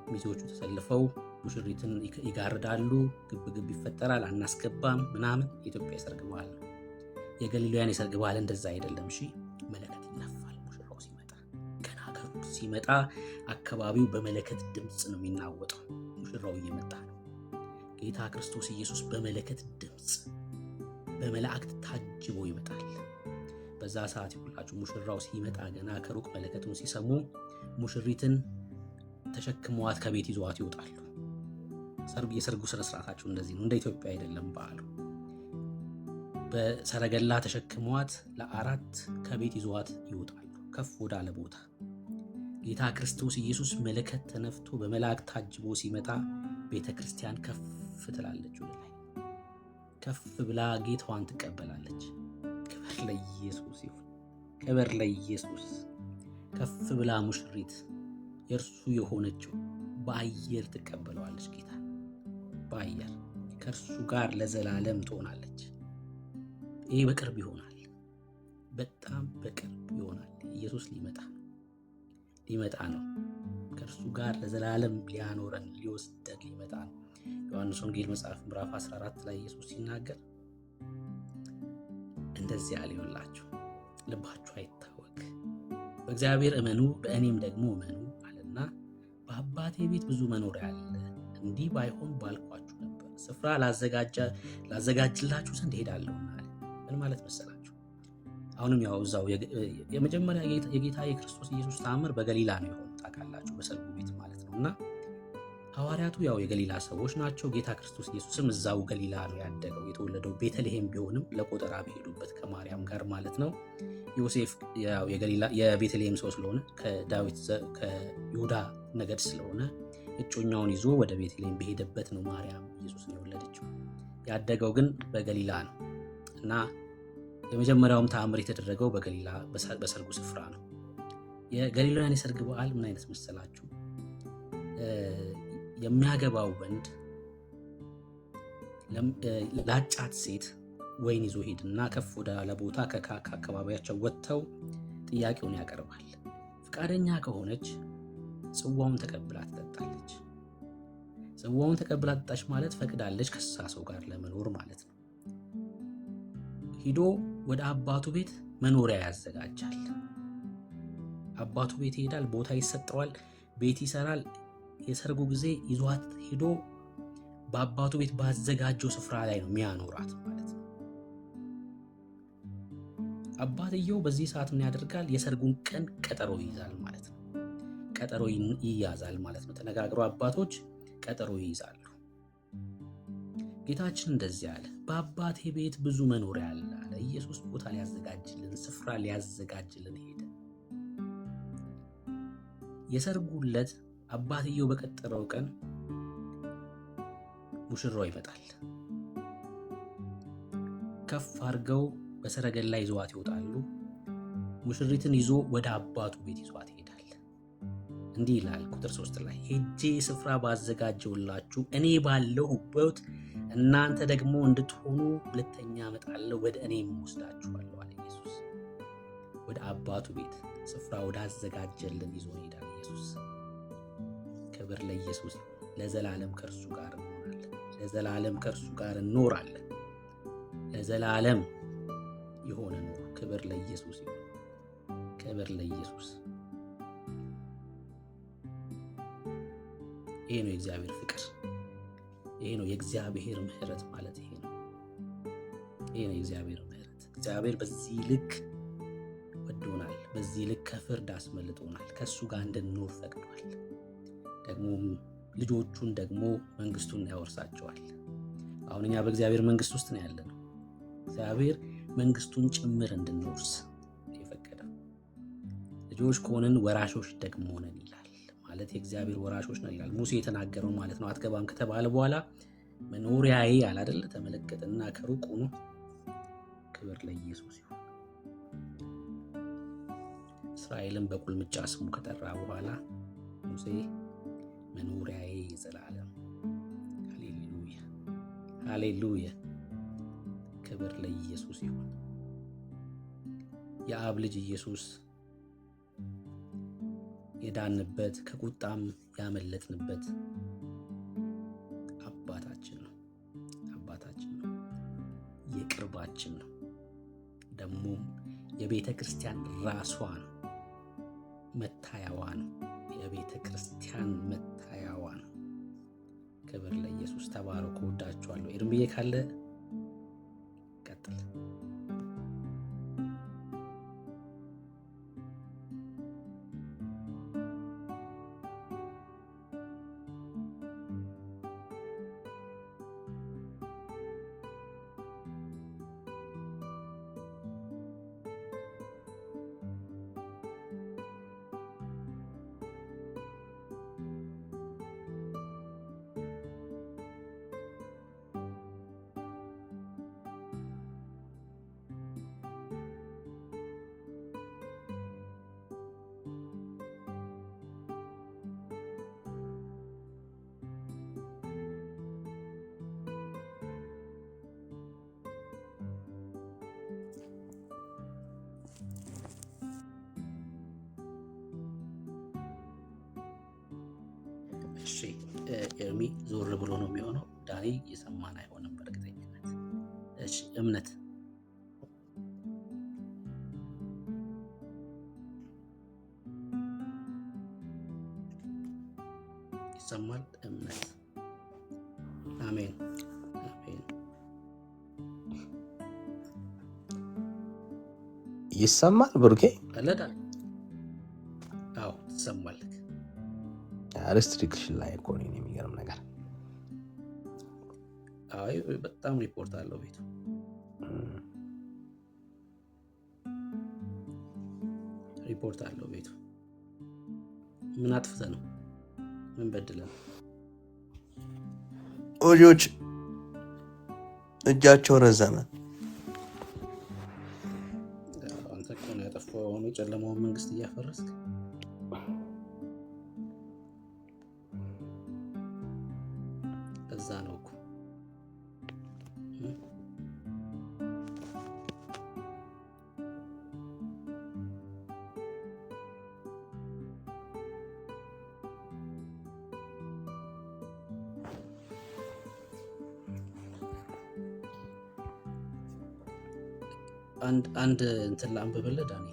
ሚዜዎቹ ተሰልፈው ሙሽሪትን ይጋርዳሉ፣ ግብግብ ይፈጠራል፣ አናስገባም ምናምን። የኢትዮጵያ የሰርግ በዓል ነው። የገሊላውያን የሰርግ በዓል እንደዛ አይደለም። እሺ፣ መለከት ይነፋል ሙሽራው ሲመጣ። ገና ከሩቅ ሲመጣ አካባቢው በመለከት ድምፅ ነው የሚናወጠው። ሙሽራው እየመጣ ነው። ጌታ ክርስቶስ ኢየሱስ በመለከት ድምፅ በመላእክት ታጅቦ ይመጣል። በዛ ሰዓት ይሁላችሁ ሙሽራው ሲመጣ ገና ከሩቅ መለከቱን ሲሰሙ ሙሽሪትን ተሸክመዋት ከቤት ይዘዋት ይወጣሉ። የሰርጉ ስነስርዓታቸው እንደዚህ ነው። እንደ ኢትዮጵያ አይደለም በዓሉ። በሰረገላ ተሸክመዋት ለአራት ከቤት ይዘዋት ይወጣሉ ከፍ ወዳለ ቦታ። ጌታ ክርስቶስ ኢየሱስ መለከት ተነፍቶ በመላእክት ታጅቦ ሲመጣ ቤተ ክርስቲያን ከፍ ትላለች፣ ወደ ላይ ከፍ ብላ ጌታዋን ትቀበላለች። ክብር ለኢየሱስ ይሁን፣ ክብር ለኢየሱስ። ከፍ ብላ ሙሽሪት የእርሱ የሆነችው በአየር ትቀበለዋለች። ጌታ በአየር ከእርሱ ጋር ለዘላለም ትሆናለች። ይህ በቅርብ ይሆናል፣ በጣም በቅርብ ይሆናል። ኢየሱስ ሊመጣ ነው። ከእርሱ ጋር ለዘላለም ሊያኖረን ሊወስደን ሊመጣ ነው። ዮሐንስ ወንጌል መጽሐፍ ምዕራፍ 14 ላይ ኢየሱስ ሲናገር እንደዚህ አለ፣ ይኸውላችሁ ልባችሁ አይታወክ፣ በእግዚአብሔር እመኑ፣ በእኔም ደግሞ እመኑ አለና በአባቴ ቤት ብዙ መኖሪያ አለ። እንዲህ ባይሆን ባልኳችሁ ነበር። ስፍራ ላዘጋጅላችሁ ዘንድ እሄዳለሁና አለ። ምን ማለት መሰላችሁ? አሁንም ያው እዛው የመጀመሪያ የጌታ የክርስቶስ ኢየሱስ ተአምር በገሊላ ነው የሆነው ታውቃላችሁ፣ በሰርጉ ቤት ማለት ነው። እና ሐዋርያቱ ያው የገሊላ ሰዎች ናቸው። ጌታ ክርስቶስ ኢየሱስም እዛው ገሊላ ነው ያደገው። የተወለደው ቤተልሔም ቢሆንም ለቆጠራ በሄዱበት ከማርያም ጋር ማለት ነው። ዮሴፍ ያው የቤተልሔም ሰው ስለሆነ ከይሁዳ ነገድ ስለሆነ እጮኛውን ይዞ ወደ ቤተልሔም በሄደበት ነው ማርያም ኢየሱስን የወለደችው። ያደገው ግን በገሊላ ነው እና የመጀመሪያውም ተአምር የተደረገው በገሊላ በሰርጉ ስፍራ ነው። የገሊላውያን የሰርግ በዓል ምን አይነት መሰላችሁ? የሚያገባው ወንድ ላጫት ሴት ወይን ይዞ ሄድና ከፍ ወዳለ ቦታ ከአካባቢያቸው ወጥተው ጥያቄውን ያቀርባል። ፈቃደኛ ከሆነች ጽዋውን ተቀብላ ትጠጣለች። ጽዋውን ተቀብላ ትጠጣች ማለት ፈቅዳለች ከሳ ሰው ጋር ለመኖር ማለት ነው። ሂዶ ወደ አባቱ ቤት መኖሪያ ያዘጋጃል። አባቱ ቤት ይሄዳል፣ ቦታ ይሰጠዋል፣ ቤት ይሰራል። የሰርጉ ጊዜ ይዟት ሄዶ በአባቱ ቤት ባዘጋጀው ስፍራ ላይ ነው የሚያኖራት ማለት ነው። አባትየው በዚህ ሰዓት ምን ያደርጋል? የሰርጉን ቀን ቀጠሮ ይይዛል ማለት ነው። ቀጠሮ ይያዛል ማለት ነው። ተነጋግሮ አባቶች ቀጠሮ ይይዛሉ። ጌታችን እንደዚህ አለ፣ በአባቴ ቤት ብዙ መኖሪያ አለ አለ። ኢየሱስ ቦታ ሊያዘጋጅልን ስፍራ ሊያዘጋጅልን ሄደ። የሰርጉ ዕለት አባትየው በቀጠረው ቀን ሙሽራው ይመጣል። ከፍ አድርገው በሰረገላ ይዘዋት ይወጣሉ። ሙሽሪትን ይዞ ወደ አባቱ ቤት ይዟት ይሄዳል። እንዲህ ይላል ቁጥር 3 ላይ ሄጄ ስፍራ ባዘጋጀውላችሁ እኔ ባለሁበት እናንተ ደግሞ እንድትሆኑ ሁለተኛ እመጣለሁ፣ ወደ እኔም ወስዳችኋለሁ አለ ኢየሱስ። ወደ አባቱ ቤት ስፍራ ወዳዘጋጀልን ይዞ ይሄዳል ኢየሱስ። ክብር ለኢየሱስ። ለዘላለም ከእርሱ ጋር እንኖራለን። ለዘላለም ከእርሱ ጋር እንኖራለን። ለዘላለም የሆነ ኑሮ። ክብር ለኢየሱስ ይሁን። ክብር ለኢየሱስ። ይሄ ነው የእግዚአብሔር ፍቅር። ይሄ ነው የእግዚአብሔር ምሕረት ማለት ይሄ ነው። ይሄ ነው የእግዚአብሔር ምሕረት። እግዚአብሔር በዚህ ልክ ወዶናል። በዚህ ልክ ከፍርድ አስመልጦናል። ከእሱ ጋር እንድንኖር ፈቅዷል። ደግሞ ልጆቹን ደግሞ መንግስቱን ያወርሳቸዋል። አሁን እኛ በእግዚአብሔር መንግስት ውስጥ ነው ያለነው። እግዚአብሔር መንግስቱን ጭምር እንድንወርስ የፈቀደው። ልጆች ከሆንን ወራሾች ደግሞ ነን ይላል። ማለት የእግዚአብሔር ወራሾች ነን ይላል። ሙሴ የተናገረው ማለት ነው። አትገባም ከተባለ በኋላ መኖሪያዬ ያለ አይደል? ተመለከተና ከሩቅ ሆኖ ክብር ለኢየሱስ ይሁን። እስራኤልን በቁልምጫ ስሙ ከጠራ በኋላ ሙሴ መኖሪያዬ የዘላለም ሃሌሉያ ሃሌሉያ፣ ክብር ለኢየሱስ ይሁን። የአብ ልጅ ኢየሱስ የዳንበት ከቁጣም ያመለጥንበት አባታችን ነው። የቅርባችን ነው። ደግሞ የቤተ ክርስቲያን ራሷ ነው፣ መታያዋ ነው። የቤተ ክርስቲያን መታያዋ ነው። ክብር ለኢየሱስ። ተባረኩ። ወዳችኋለሁ። ኤርምዬ ካለ ቀጥል። እሺ ኤርሚ ዞር ብሎ ነው የሚሆነው። ዳኒ የሰማን አይሆንም በእርግጠኝነት። እሺ እምነት ይሰማል? እምነት አሜን አሜን። ይሰማል ብሩኬ? አለዳ አዎ ትሰማል። ሪስትሪክሽን ላይ እኮ ነው የሚገርም ነገር። አይ በጣም ሪፖርት አለው ቤቱ። ሪፖርት አለው ቤቱ። ምን አጥፍተህ ነው? ምን በድለህ ነው? ኦጆች እጃቸው ረዘመ። አንተ እኮ ነው ያጠፋው። አሁን የጨለማውን መንግስት እያፈረስክ እዛ ነው እኮ። አንድ እንትን ላንብብልህ ዳኒ።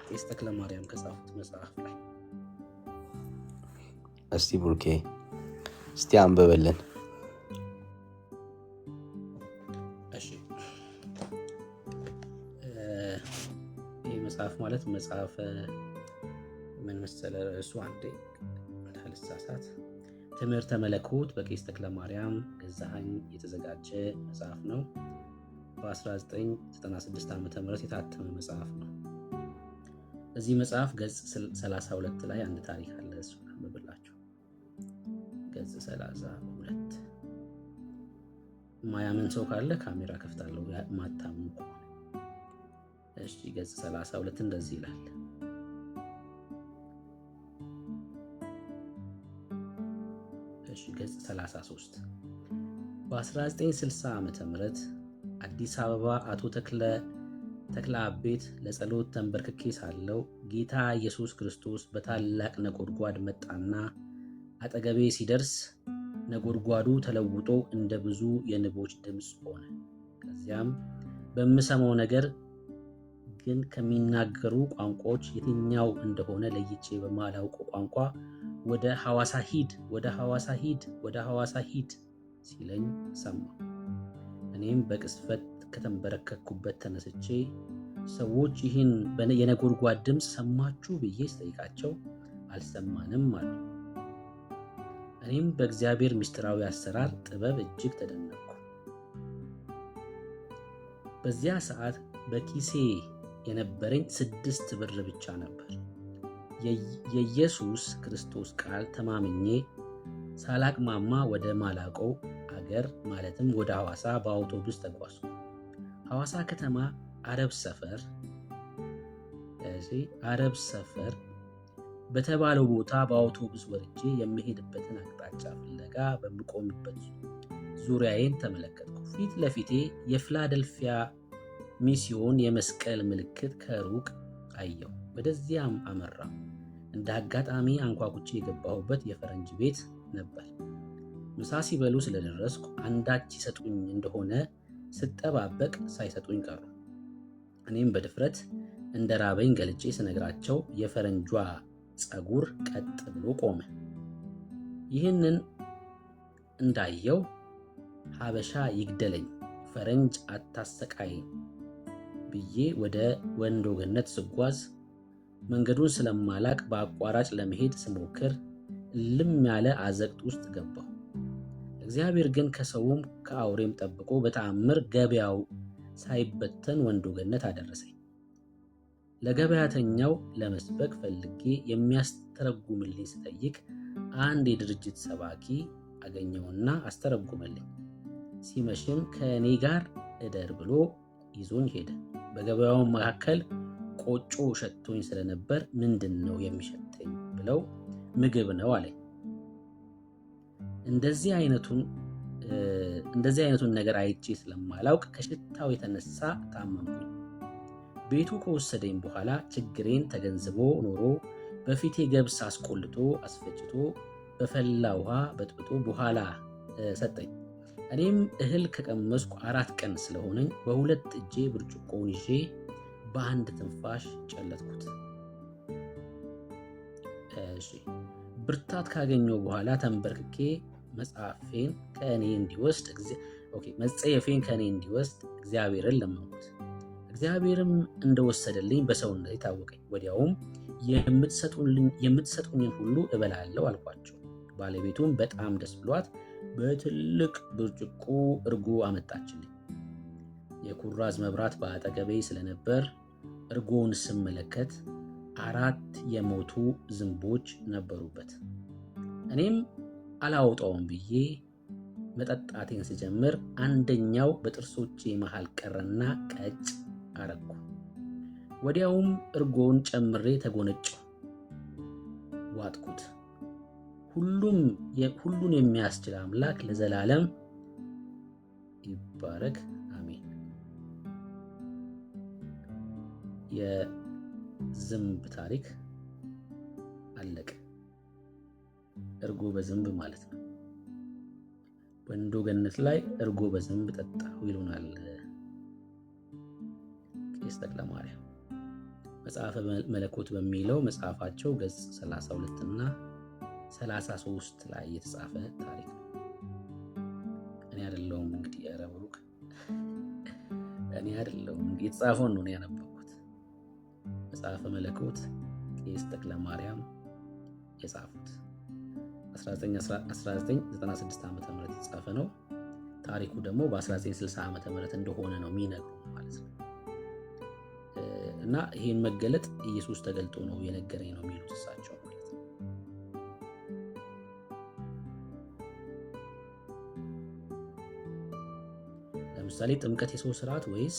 ቄስ ተክለማርያም ከጻፉት መጽሐፍ ላይ እስቲ ብሩኬ እስቲ አንብብልን። እሺ ይህ መጽሐፍ ማለት መጽሐፈ ምን መሰለህ ርዕሱ? አንዴ እንዳልሳሳት ትምህርተ መለኮት በቄስ ተክለማርያም ገዛኸኝ የተዘጋጀ መጽሐፍ ነው። በ1996 ዓ.ም የታተመ መጽሐፍ ነው። እዚህ መጽሐፍ ገጽ 32 ላይ አንድ ታሪክ አለ። እሱ አንብብላችሁ። ገጽ 32 ማያምን ሰው ካለ ካሜራ ከፍታለሁ፣ ማታምን ከሆነ እሺ። ገጽ 32 እንደዚህ ይላል። እሺ ገጽ 33 በ1960 ዓ.ም አዲስ አበባ አቶ ተክለ አብ ቤት ለጸሎት ተንበርክኬ ሳለው ጌታ ኢየሱስ ክርስቶስ በታላቅ ነጎድጓድ መጣና አጠገቤ ሲደርስ ነጎድጓዱ ተለውጦ እንደ ብዙ የንቦች ድምፅ ሆነ። ከዚያም በምሰማው ነገር ግን ከሚናገሩ ቋንቋዎች የትኛው እንደሆነ ለይቼ በማላውቀው ቋንቋ ወደ ሐዋሳ ሂድ፣ ወደ ሐዋሳ ሂድ፣ ወደ ሐዋሳ ሂድ ሲለኝ ሰማሁ። እኔም በቅስፈት ከተንበረከኩበት ተነስቼ ሰዎች ይህን የነጎድጓድ ድምፅ ሰማችሁ ብዬ ስጠይቃቸው አልሰማንም አሉ። እኔ እኔም በእግዚአብሔር ምስጢራዊ አሰራር ጥበብ እጅግ ተደነቅኩ። በዚያ ሰዓት በኪሴ የነበረኝ 6 ብር ብቻ ነበር። የኢየሱስ ክርስቶስ ቃል ተማምኜ ሳላቅማማ ወደ ማላቀው አገር ማለትም ወደ ሐዋሳ በአውቶቡስ ተጓዝኩ። ሐዋሳ ከተማ አረብ ሰፈር በተባለው ቦታ በአውቶቡስ ወርጄ የምሄድበትን አቅጣጫ ፍለጋ በምቆምበት ዙሪያዬን ተመለከትኩ። ፊት ለፊቴ የፊላደልፊያ ሚስዮን የመስቀል ምልክት ከሩቅ አየሁ። ወደዚያም አመራሁ። እንደ አጋጣሚ አንኳኩቼ የገባሁበት የፈረንጅ ቤት ነበር። ምሳ ሲበሉ ስለደረስኩ አንዳች ይሰጡኝ እንደሆነ ስጠባበቅ ሳይሰጡኝ ቀሩ። እኔም በድፍረት እንደ ራበኝ ገልጬ ስነግራቸው የፈረንጇ ፀጉር ቀጥ ብሎ ቆመ። ይህንን እንዳየው ሀበሻ ይግደለኝ፣ ፈረንጅ አታሰቃይኝ ብዬ ወደ ወንዶ ገነት ስጓዝ መንገዱን ስለማላቅ በአቋራጭ ለመሄድ ስሞክር እልም ያለ አዘቅት ውስጥ ገባሁ። እግዚአብሔር ግን ከሰውም ከአውሬም ጠብቆ በተአምር ገበያው ሳይበተን ወንዶ ገነት አደረሰኝ። ለገበያተኛው ለመስበክ ፈልጌ የሚያስተረጉምልኝ ስጠይቅ አንድ የድርጅት ሰባኪ አገኘውና አስተረጉመልኝ። ሲመሽም ከእኔ ጋር እደር ብሎ ይዞኝ ሄደ። በገበያው መካከል ቆጮ ሸቶኝ ስለነበር ምንድን ነው የሚሸተኝ ብለው ምግብ ነው አለኝ። እንደዚህ አይነቱን ነገር አይቼ ስለማላውቅ ከሽታው የተነሳ ታመምኩኝ። ቤቱ ከወሰደኝ በኋላ ችግሬን ተገንዝቦ ኖሮ በፊቴ ገብስ አስቆልቶ አስፈጭቶ በፈላ ውሃ በጥብጦ በኋላ ሰጠኝ። እኔም እህል ከቀመስኩ 4 ቀን ስለሆነኝ በሁለት እጄ ብርጭቆውን ይዤ በአንድ ትንፋሽ ጨለጥኩት። ብርታት ካገኘው በኋላ ተንበርክኬ መጽሐፌን ከእኔ እንዲወስድ እግዚአብሔርን ለመንኩት። እግዚአብሔርም እንደወሰደልኝ በሰውነቴ ታወቀኝ። ወዲያውም የምትሰጡኝን ሁሉ እበላለሁ አልኳቸው። ባለቤቱም በጣም ደስ ብሏት በትልቅ ብርጭቆ እርጎ አመጣችልኝ። የኩራዝ መብራት በአጠገቤ ስለነበር እርጎውን ስመለከት 4 የሞቱ ዝንቦች ነበሩበት። እኔም አላወጣውም ብዬ መጠጣቴን ስጀምር አንደኛው በጥርሶቼ መሃል ቀረና ቀጭ አረኩ። ወዲያውም እርጎውን ጨምሬ ተጎነጨው፣ ዋጥኩት። ሁሉን የሚያስችል አምላክ ለዘላለም ይባረክ፣ አሜን። የዝንብ ታሪክ አለቀ። እርጎ በዝንብ ማለት ነው። ወንዶ ገነት ላይ እርጎ በዝንብ ጠጣሁ ይሉናል ቄስ ተክለ ማርያም። መጽሐፈ መለኮት በሚለው መጽሐፋቸው ገጽ 32 እና 33 ላይ የተጻፈ ታሪክ ነው። እኔ አይደለሁም እንግዲህ ኧረ ብሩክ እኔ አይደለሁም እንግዲህ የተጻፈውን ነው ያነበብኩት። መጽሐፈ መለኮት ቄስ ተክለ ማርያም የጻፉት 1996 ዓ.ም የተጻፈ ነው። ታሪኩ ደግሞ በ1960 ዓ.ም እንደሆነ ነው የሚነግሩ ማለት ነው። እና ይህን መገለጥ ኢየሱስ ተገልጦ ነው የነገረኝ ነው የሚሉት እሳቸው ማለት ነው። ለምሳሌ ጥምቀት የሰው ስርዓት ወይስ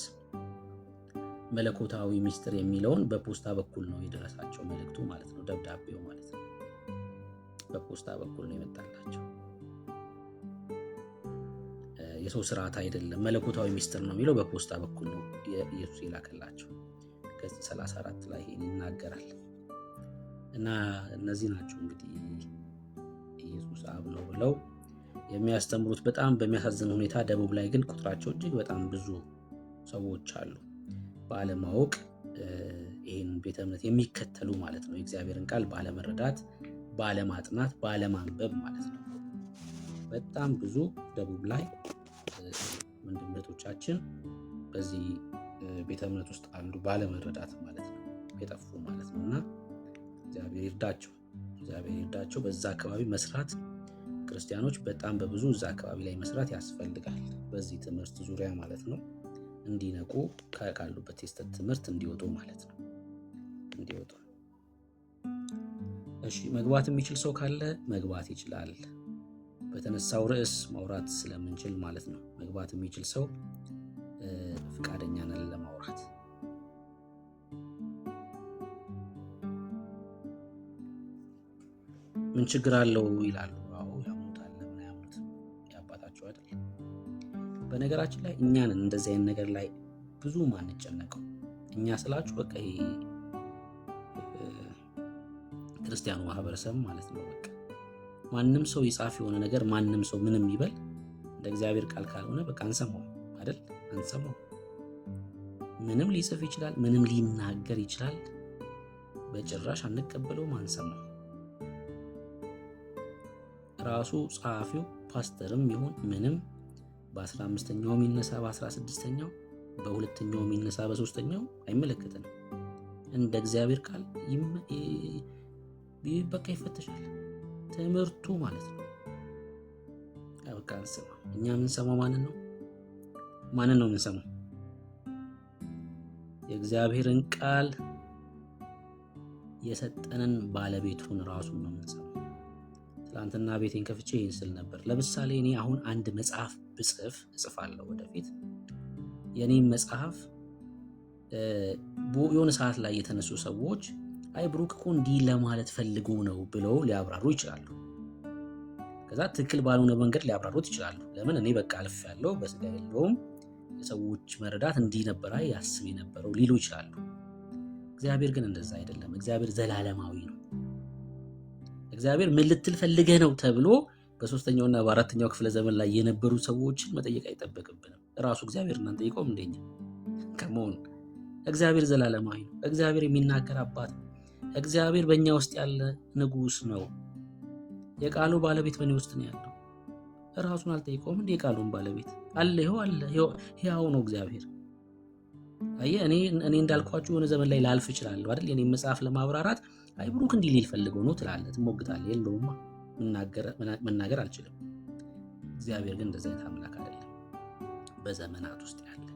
መለኮታዊ ሚስጥር የሚለውን በፖስታ በኩል ነው የደረሳቸው መልእክቱ ማለት ነው። ደብዳቤው ማለት ነው በፖስታ በኩል ነው የመጣላቸው። የሰው ስርዓት አይደለም መለኮታዊ ሚስጥር ነው የሚለው በፖስታ በኩል ነው ኢየሱስ የላከላቸው። ገጽ 34 ላይ ይሄን ይናገራል። እና እነዚህ ናቸው እንግዲህ ኢየሱስ አብ ነው ብለው የሚያስተምሩት። በጣም በሚያሳዝን ሁኔታ ደቡብ ላይ ግን ቁጥራቸው እጅግ በጣም ብዙ ሰዎች አሉ ባለማወቅ ይህን ቤተ እምነት የሚከተሉ ማለት ነው። የእግዚአብሔርን ቃል ባለመረዳት፣ ባለማጥናት፣ ባለማንበብ ማለት ነው። በጣም ብዙ ደቡብ ላይ ወንድምቶቻችን በዚህ ቤተ እምነት ውስጥ አሉ ባለመረዳት ማለት ነው፣ የጠፉ ማለት ነው። እና እግዚአብሔር ይርዳቸው፣ እግዚአብሔር ይርዳቸው። በዛ አካባቢ መስራት ክርስቲያኖች በጣም በብዙ እዛ አካባቢ ላይ መስራት ያስፈልጋል። በዚህ ትምህርት ዙሪያ ማለት ነው እንዲነቁ ካሉበት የስተት ትምህርት እንዲወጡ ማለት ነው እንዲወጡ። እሺ መግባት የሚችል ሰው ካለ መግባት ይችላል። በተነሳው ርዕስ ማውራት ስለምንችል ማለት ነው። መግባት የሚችል ሰው ፍቃደኛ ነን ለማውራት። ምን ችግር አለው ይላሉ። አዎ ያሙታል። ለምን ያሙት? ያባታቸው አይደል? በነገራችን ላይ እኛን እንደዚህ አይነት ነገር ላይ ብዙ ማንጨነቀው። እኛ ስላችሁ በቃ ይሄ ክርስቲያኑ ማህበረሰብ ማለት ነው። በቃ ማንም ሰው ይጻፍ የሆነ ነገር ማንም ሰው ምንም ይበል እንደ እግዚአብሔር ቃል ካልሆነ በቃ አንሰማው አይደል? አንሰማው። ምንም ሊጽፍ ይችላል፣ ምንም ሊናገር ይችላል። በጭራሽ አንቀበለውም፣ አንሰማው። ራሱ ጸሐፊው ፓስተርም ይሁን ምንም በ15ኛው የሚነሳ በ16ኛው በሁለተኛው የሚነሳ በ3ኛው አይመለከተንም። እንደ እግዚአብሔር ቃል በቃ ይፈተሻል ትምህርቱ ማለት ነው። በቃ አንሰማ። እኛ የምንሰማው ማንን ነው? ማንን ነው የምንሰማው? የእግዚአብሔርን ቃል የሰጠንን ባለቤቱን ራሱን ነው የምንሰማው። ትላንትና ቤቴን ከፍቼ ይህን ስል ነበር። ለምሳሌ እኔ አሁን አንድ መጽሐፍ ብጽፍ እጽፋለሁ ወደፊት። የኔም መጽሐፍ የሆነ ሰዓት ላይ የተነሱ ሰዎች አይ ብሩክ እኮ እንዲህ ለማለት ፈልጎ ነው ብለው ሊያብራሩ ይችላሉ። ከዛ ትክክል ባልሆነ መንገድ ሊያብራሩት ይችላሉ። ለምን እኔ በቃ አልፍ ያለው በስጋ የለውም የሰዎች መረዳት እንዲህ ነበር ያስብ የነበረው ሊሉ ይችላሉ። እግዚአብሔር ግን እንደዛ አይደለም። እግዚአብሔር ዘላለማዊ ነው። እግዚአብሔር ምን ልትል ፈልገህ ነው ተብሎ በ3ኛውና በ4ኛው ክፍለ ዘመን ላይ የነበሩ ሰዎችን መጠየቅ አይጠበቅብንም። ራሱ እግዚአብሔር እናንተ ጠይቀው እንደኛ ከመሆኑ እግዚአብሔር ዘላለማዊ ነው። እግዚአብሔር የሚናገር አባት ነው። እግዚአብሔር በእኛ ውስጥ ያለ ንጉስ ነው። የቃሉ ባለቤት በእኔ ውስጥ ነው ያለው። ራሱን አልጠይቀውም እንዴ? የቃሉን ባለቤት አለ። ይኸው አለ። ይኸው ነው እግዚአብሔር። አየህ እኔ እንዳልኳችሁ የሆነ ዘመን ላይ ላልፍ እችላለሁ አይደል? የኔ መጽሐፍ ለማብራራት አይ ብሩክ እንዲህ ሊል ፈልጎ ነው ትላለህ፣ ትሞግታለህ። የለውማ መናገር አልችልም። እግዚአብሔር ግን እንደዚህ አይነት አምላክ አይደለም። በዘመናት ውስጥ ያለ፣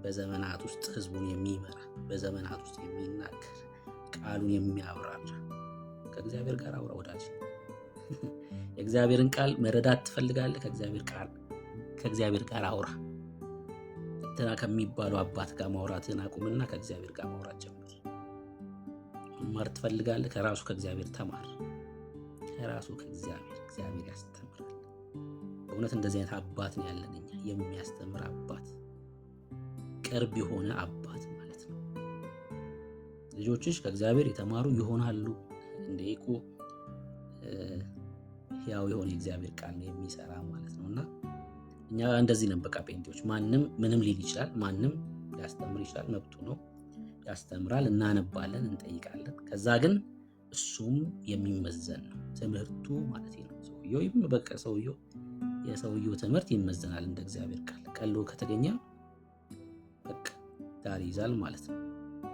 በዘመናት ውስጥ ህዝቡን የሚመራ፣ በዘመናት ውስጥ የሚናገር፣ ቃሉን የሚያብራራ። ከእግዚአብሔር ጋር አውራ ወዳጅ። የእግዚአብሔርን ቃል መረዳት ትፈልጋለህ? ከእግዚአብሔር ጋር አውራ። እንትና ከሚባሉ አባት ጋር ማውራትህን አቁምና ከእግዚአብሔር ጋር ማውራት ጀምር። መማር ትፈልጋለህ? ከራሱ ከእግዚአብሔር ተማር። ከራሱ እግዚአብሔር ያስተምራል። በእውነት እንደዚህ አይነት አባት ነው ያለን እኛ፣ የሚያስተምር አባት፣ ቅርብ የሆነ አባት ማለት ነው። ልጆችሽ ከእግዚአብሔር የተማሩ ይሆናሉ። እንደ እኮ ያው የሆነ የእግዚአብሔር ቃል ነው የሚሰራ ማለት ነውና እኛ እንደዚህ ነን። በቃ ጴንጤዎች ማንም ምንም ሊል ይችላል፣ ማንም ሊያስተምር ይችላል፣ መብቱ ነው። ያስተምራል፣ እናነባለን፣ እንጠይቃለን። ከዛ ግን እሱም የሚመዘን ነው ትምህርቱ ማለት ነው። ሰውየው በቃ የሰውየው ትምህርት ይመዘናል እንደ እግዚአብሔር ቃል። ቀሎ ከተገኘ በቃ ዳር ይዛል ማለት ነው።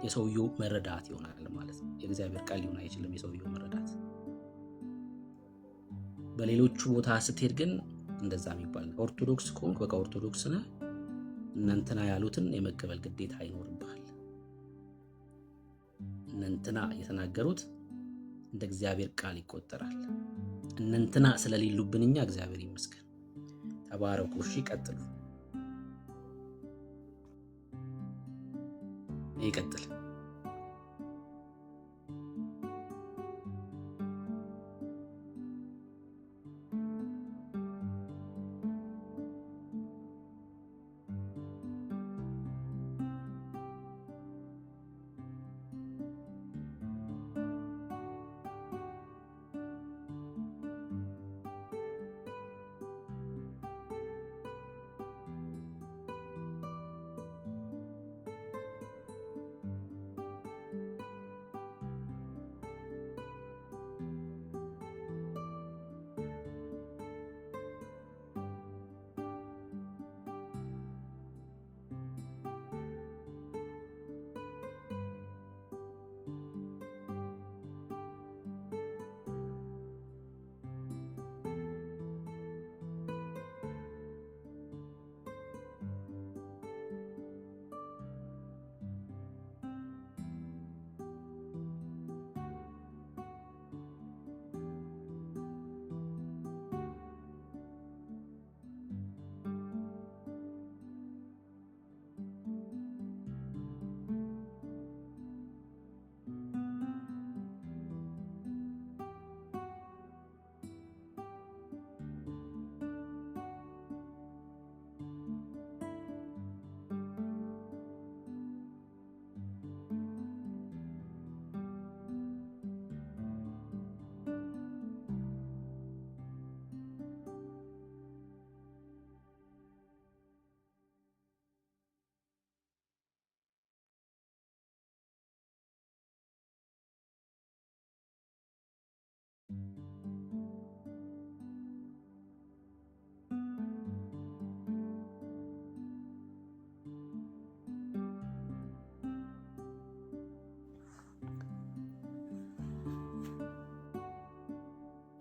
የሰውየው መረዳት ይሆናል ማለት ነው። የእግዚአብሔር ቃል ሊሆን አይችልም የሰውየው መረዳት። በሌሎቹ ቦታ ስትሄድ ግን እንደዛ የሚባል ኦርቶዶክስ ከሆንክ በቃ ኦርቶዶክስ ነህ፣ እናንተና ያሉትን የመቀበል ግዴታ አይኖርብሃል። እነንትና የተናገሩት እንደ እግዚአብሔር ቃል ይቆጠራል። እነንትና ስለሌሉብን እኛ እግዚአብሔር ይመስገን። ተባረኩ። እሺ ቀጥሉ። ይቀጥል።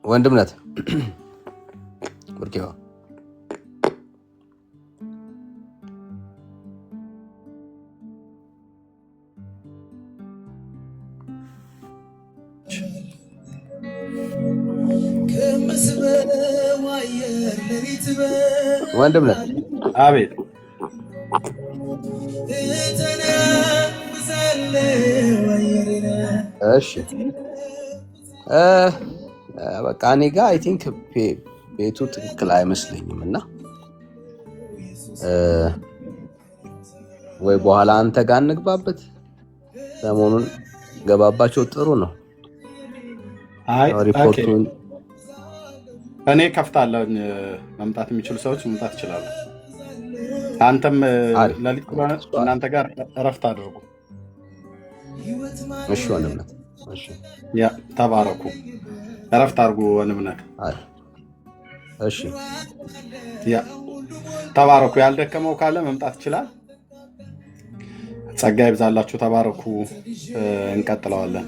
ወንድምነት ብርኬዋ ወንድምነት አቤት እሺ በቃ እኔ ጋር አይ ቲንክ ቤቱ ትክክል አይመስለኝም እና ወይ በኋላ አንተ ጋር እንግባበት። ሰሞኑን ገባባቸው ጥሩ ነው። አይ ሪፖርቱን እኔ ከፍታለሁ። መምጣት የሚችሉ ሰዎች መምጣት ይችላሉ። አንተም ለሊት እናንተ ጋር እረፍት አድርጉ። እሺ ወንድምነት፣ እሺ ያ ተባረኩ፣ እረፍት አድርጉ ወንድምነት። እሺ ያ ተባረኩ። ያልደከመው ካለ መምጣት ይችላል። ጸጋ ይብዛላችሁ። ተባረኩ። እንቀጥለዋለን።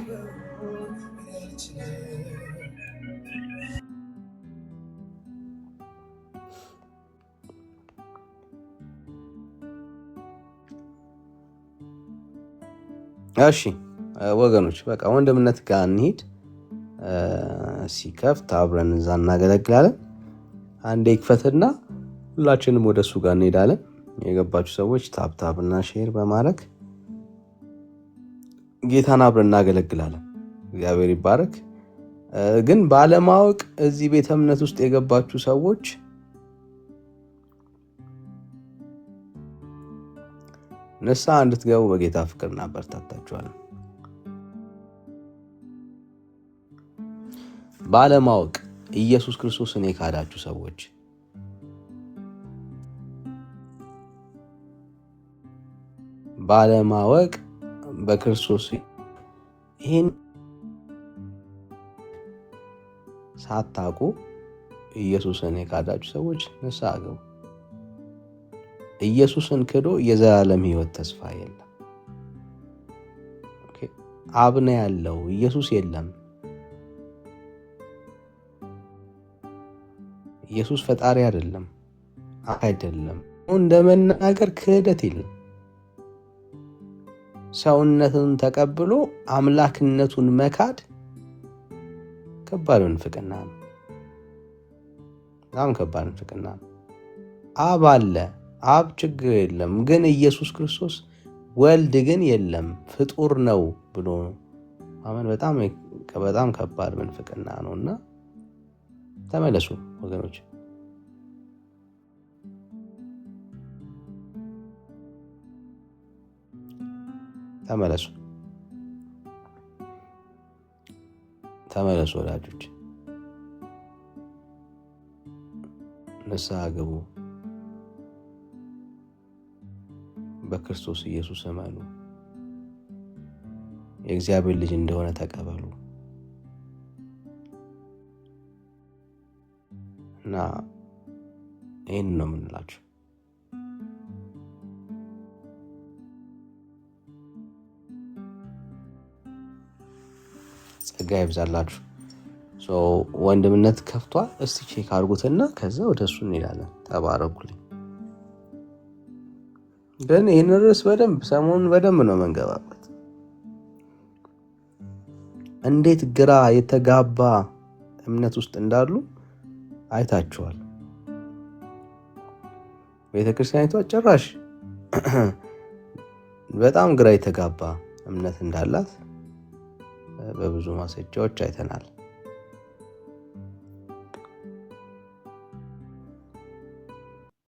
እሺ ወገኖች በቃ ወንድምነት ጋር እንሂድ። ሲከፍት አብረን እዛ እናገለግላለን። አንዴ ይክፈትና ሁላችንም ወደ እሱ ጋር እንሄዳለን። የገባችሁ ሰዎች ታብታብ እና ሼር በማድረግ ጌታን አብረን እናገለግላለን። እግዚአብሔር ይባረክ። ግን ባለማወቅ እዚህ ቤተ እምነት ውስጥ የገባችሁ ሰዎች ንስሐ እንድትገቡ በጌታ ፍቅር እናበረታታችኋለን። ባለማወቅ ኢየሱስ ክርስቶስን የካዳችሁ ሰዎች ባለማወቅ በክርስቶስ ይህን ሳታውቁ ኢየሱስን የካዳችሁ ሰዎች ንስሐ ግቡ። ኢየሱስን ክዶ የዘላለም ሕይወት ተስፋ የለም። አብ ነው ያለው፣ ኢየሱስ የለም። ኢየሱስ ፈጣሪ አይደለም። እንደ መናገር ክህደት የለም። ሰውነትን ተቀብሎ አምላክነቱን መካድ ከባድ ንፍቅና ነው። በጣም ከባድ ንፍቅና ነው። አብ አለ፣ አብ ችግር የለም። ግን ኢየሱስ ክርስቶስ ወልድ ግን የለም ፍጡር ነው ብሎ ማመን በጣም ከባድ ምንፍቅና ነው እና ተመለሱ ወገኖች። ተመለሱ ወዳጆች፣ ንስሐ ግቡ። በክርስቶስ ኢየሱስ እመኑ። የእግዚአብሔር ልጅ እንደሆነ ተቀበሉ እና ይህን ነው የምንላችሁ። ጸጋ ይብዛላችሁ። ወንድምነት ከፍቷል። እስቲ ቼክ አድርጉትና ከዛ ወደ እሱ እንሄዳለን። ተባረኩልኝ። ግን ይህን ርዕስ ሰሞኑን በደንብ ነው መንገባበት። እንዴት ግራ የተጋባ እምነት ውስጥ እንዳሉ አይታችኋል። ቤተክርስቲያኒቷ ጭራሽ በጣም ግራ የተጋባ እምነት እንዳላት በብዙ ማስረጃዎች አይተናል።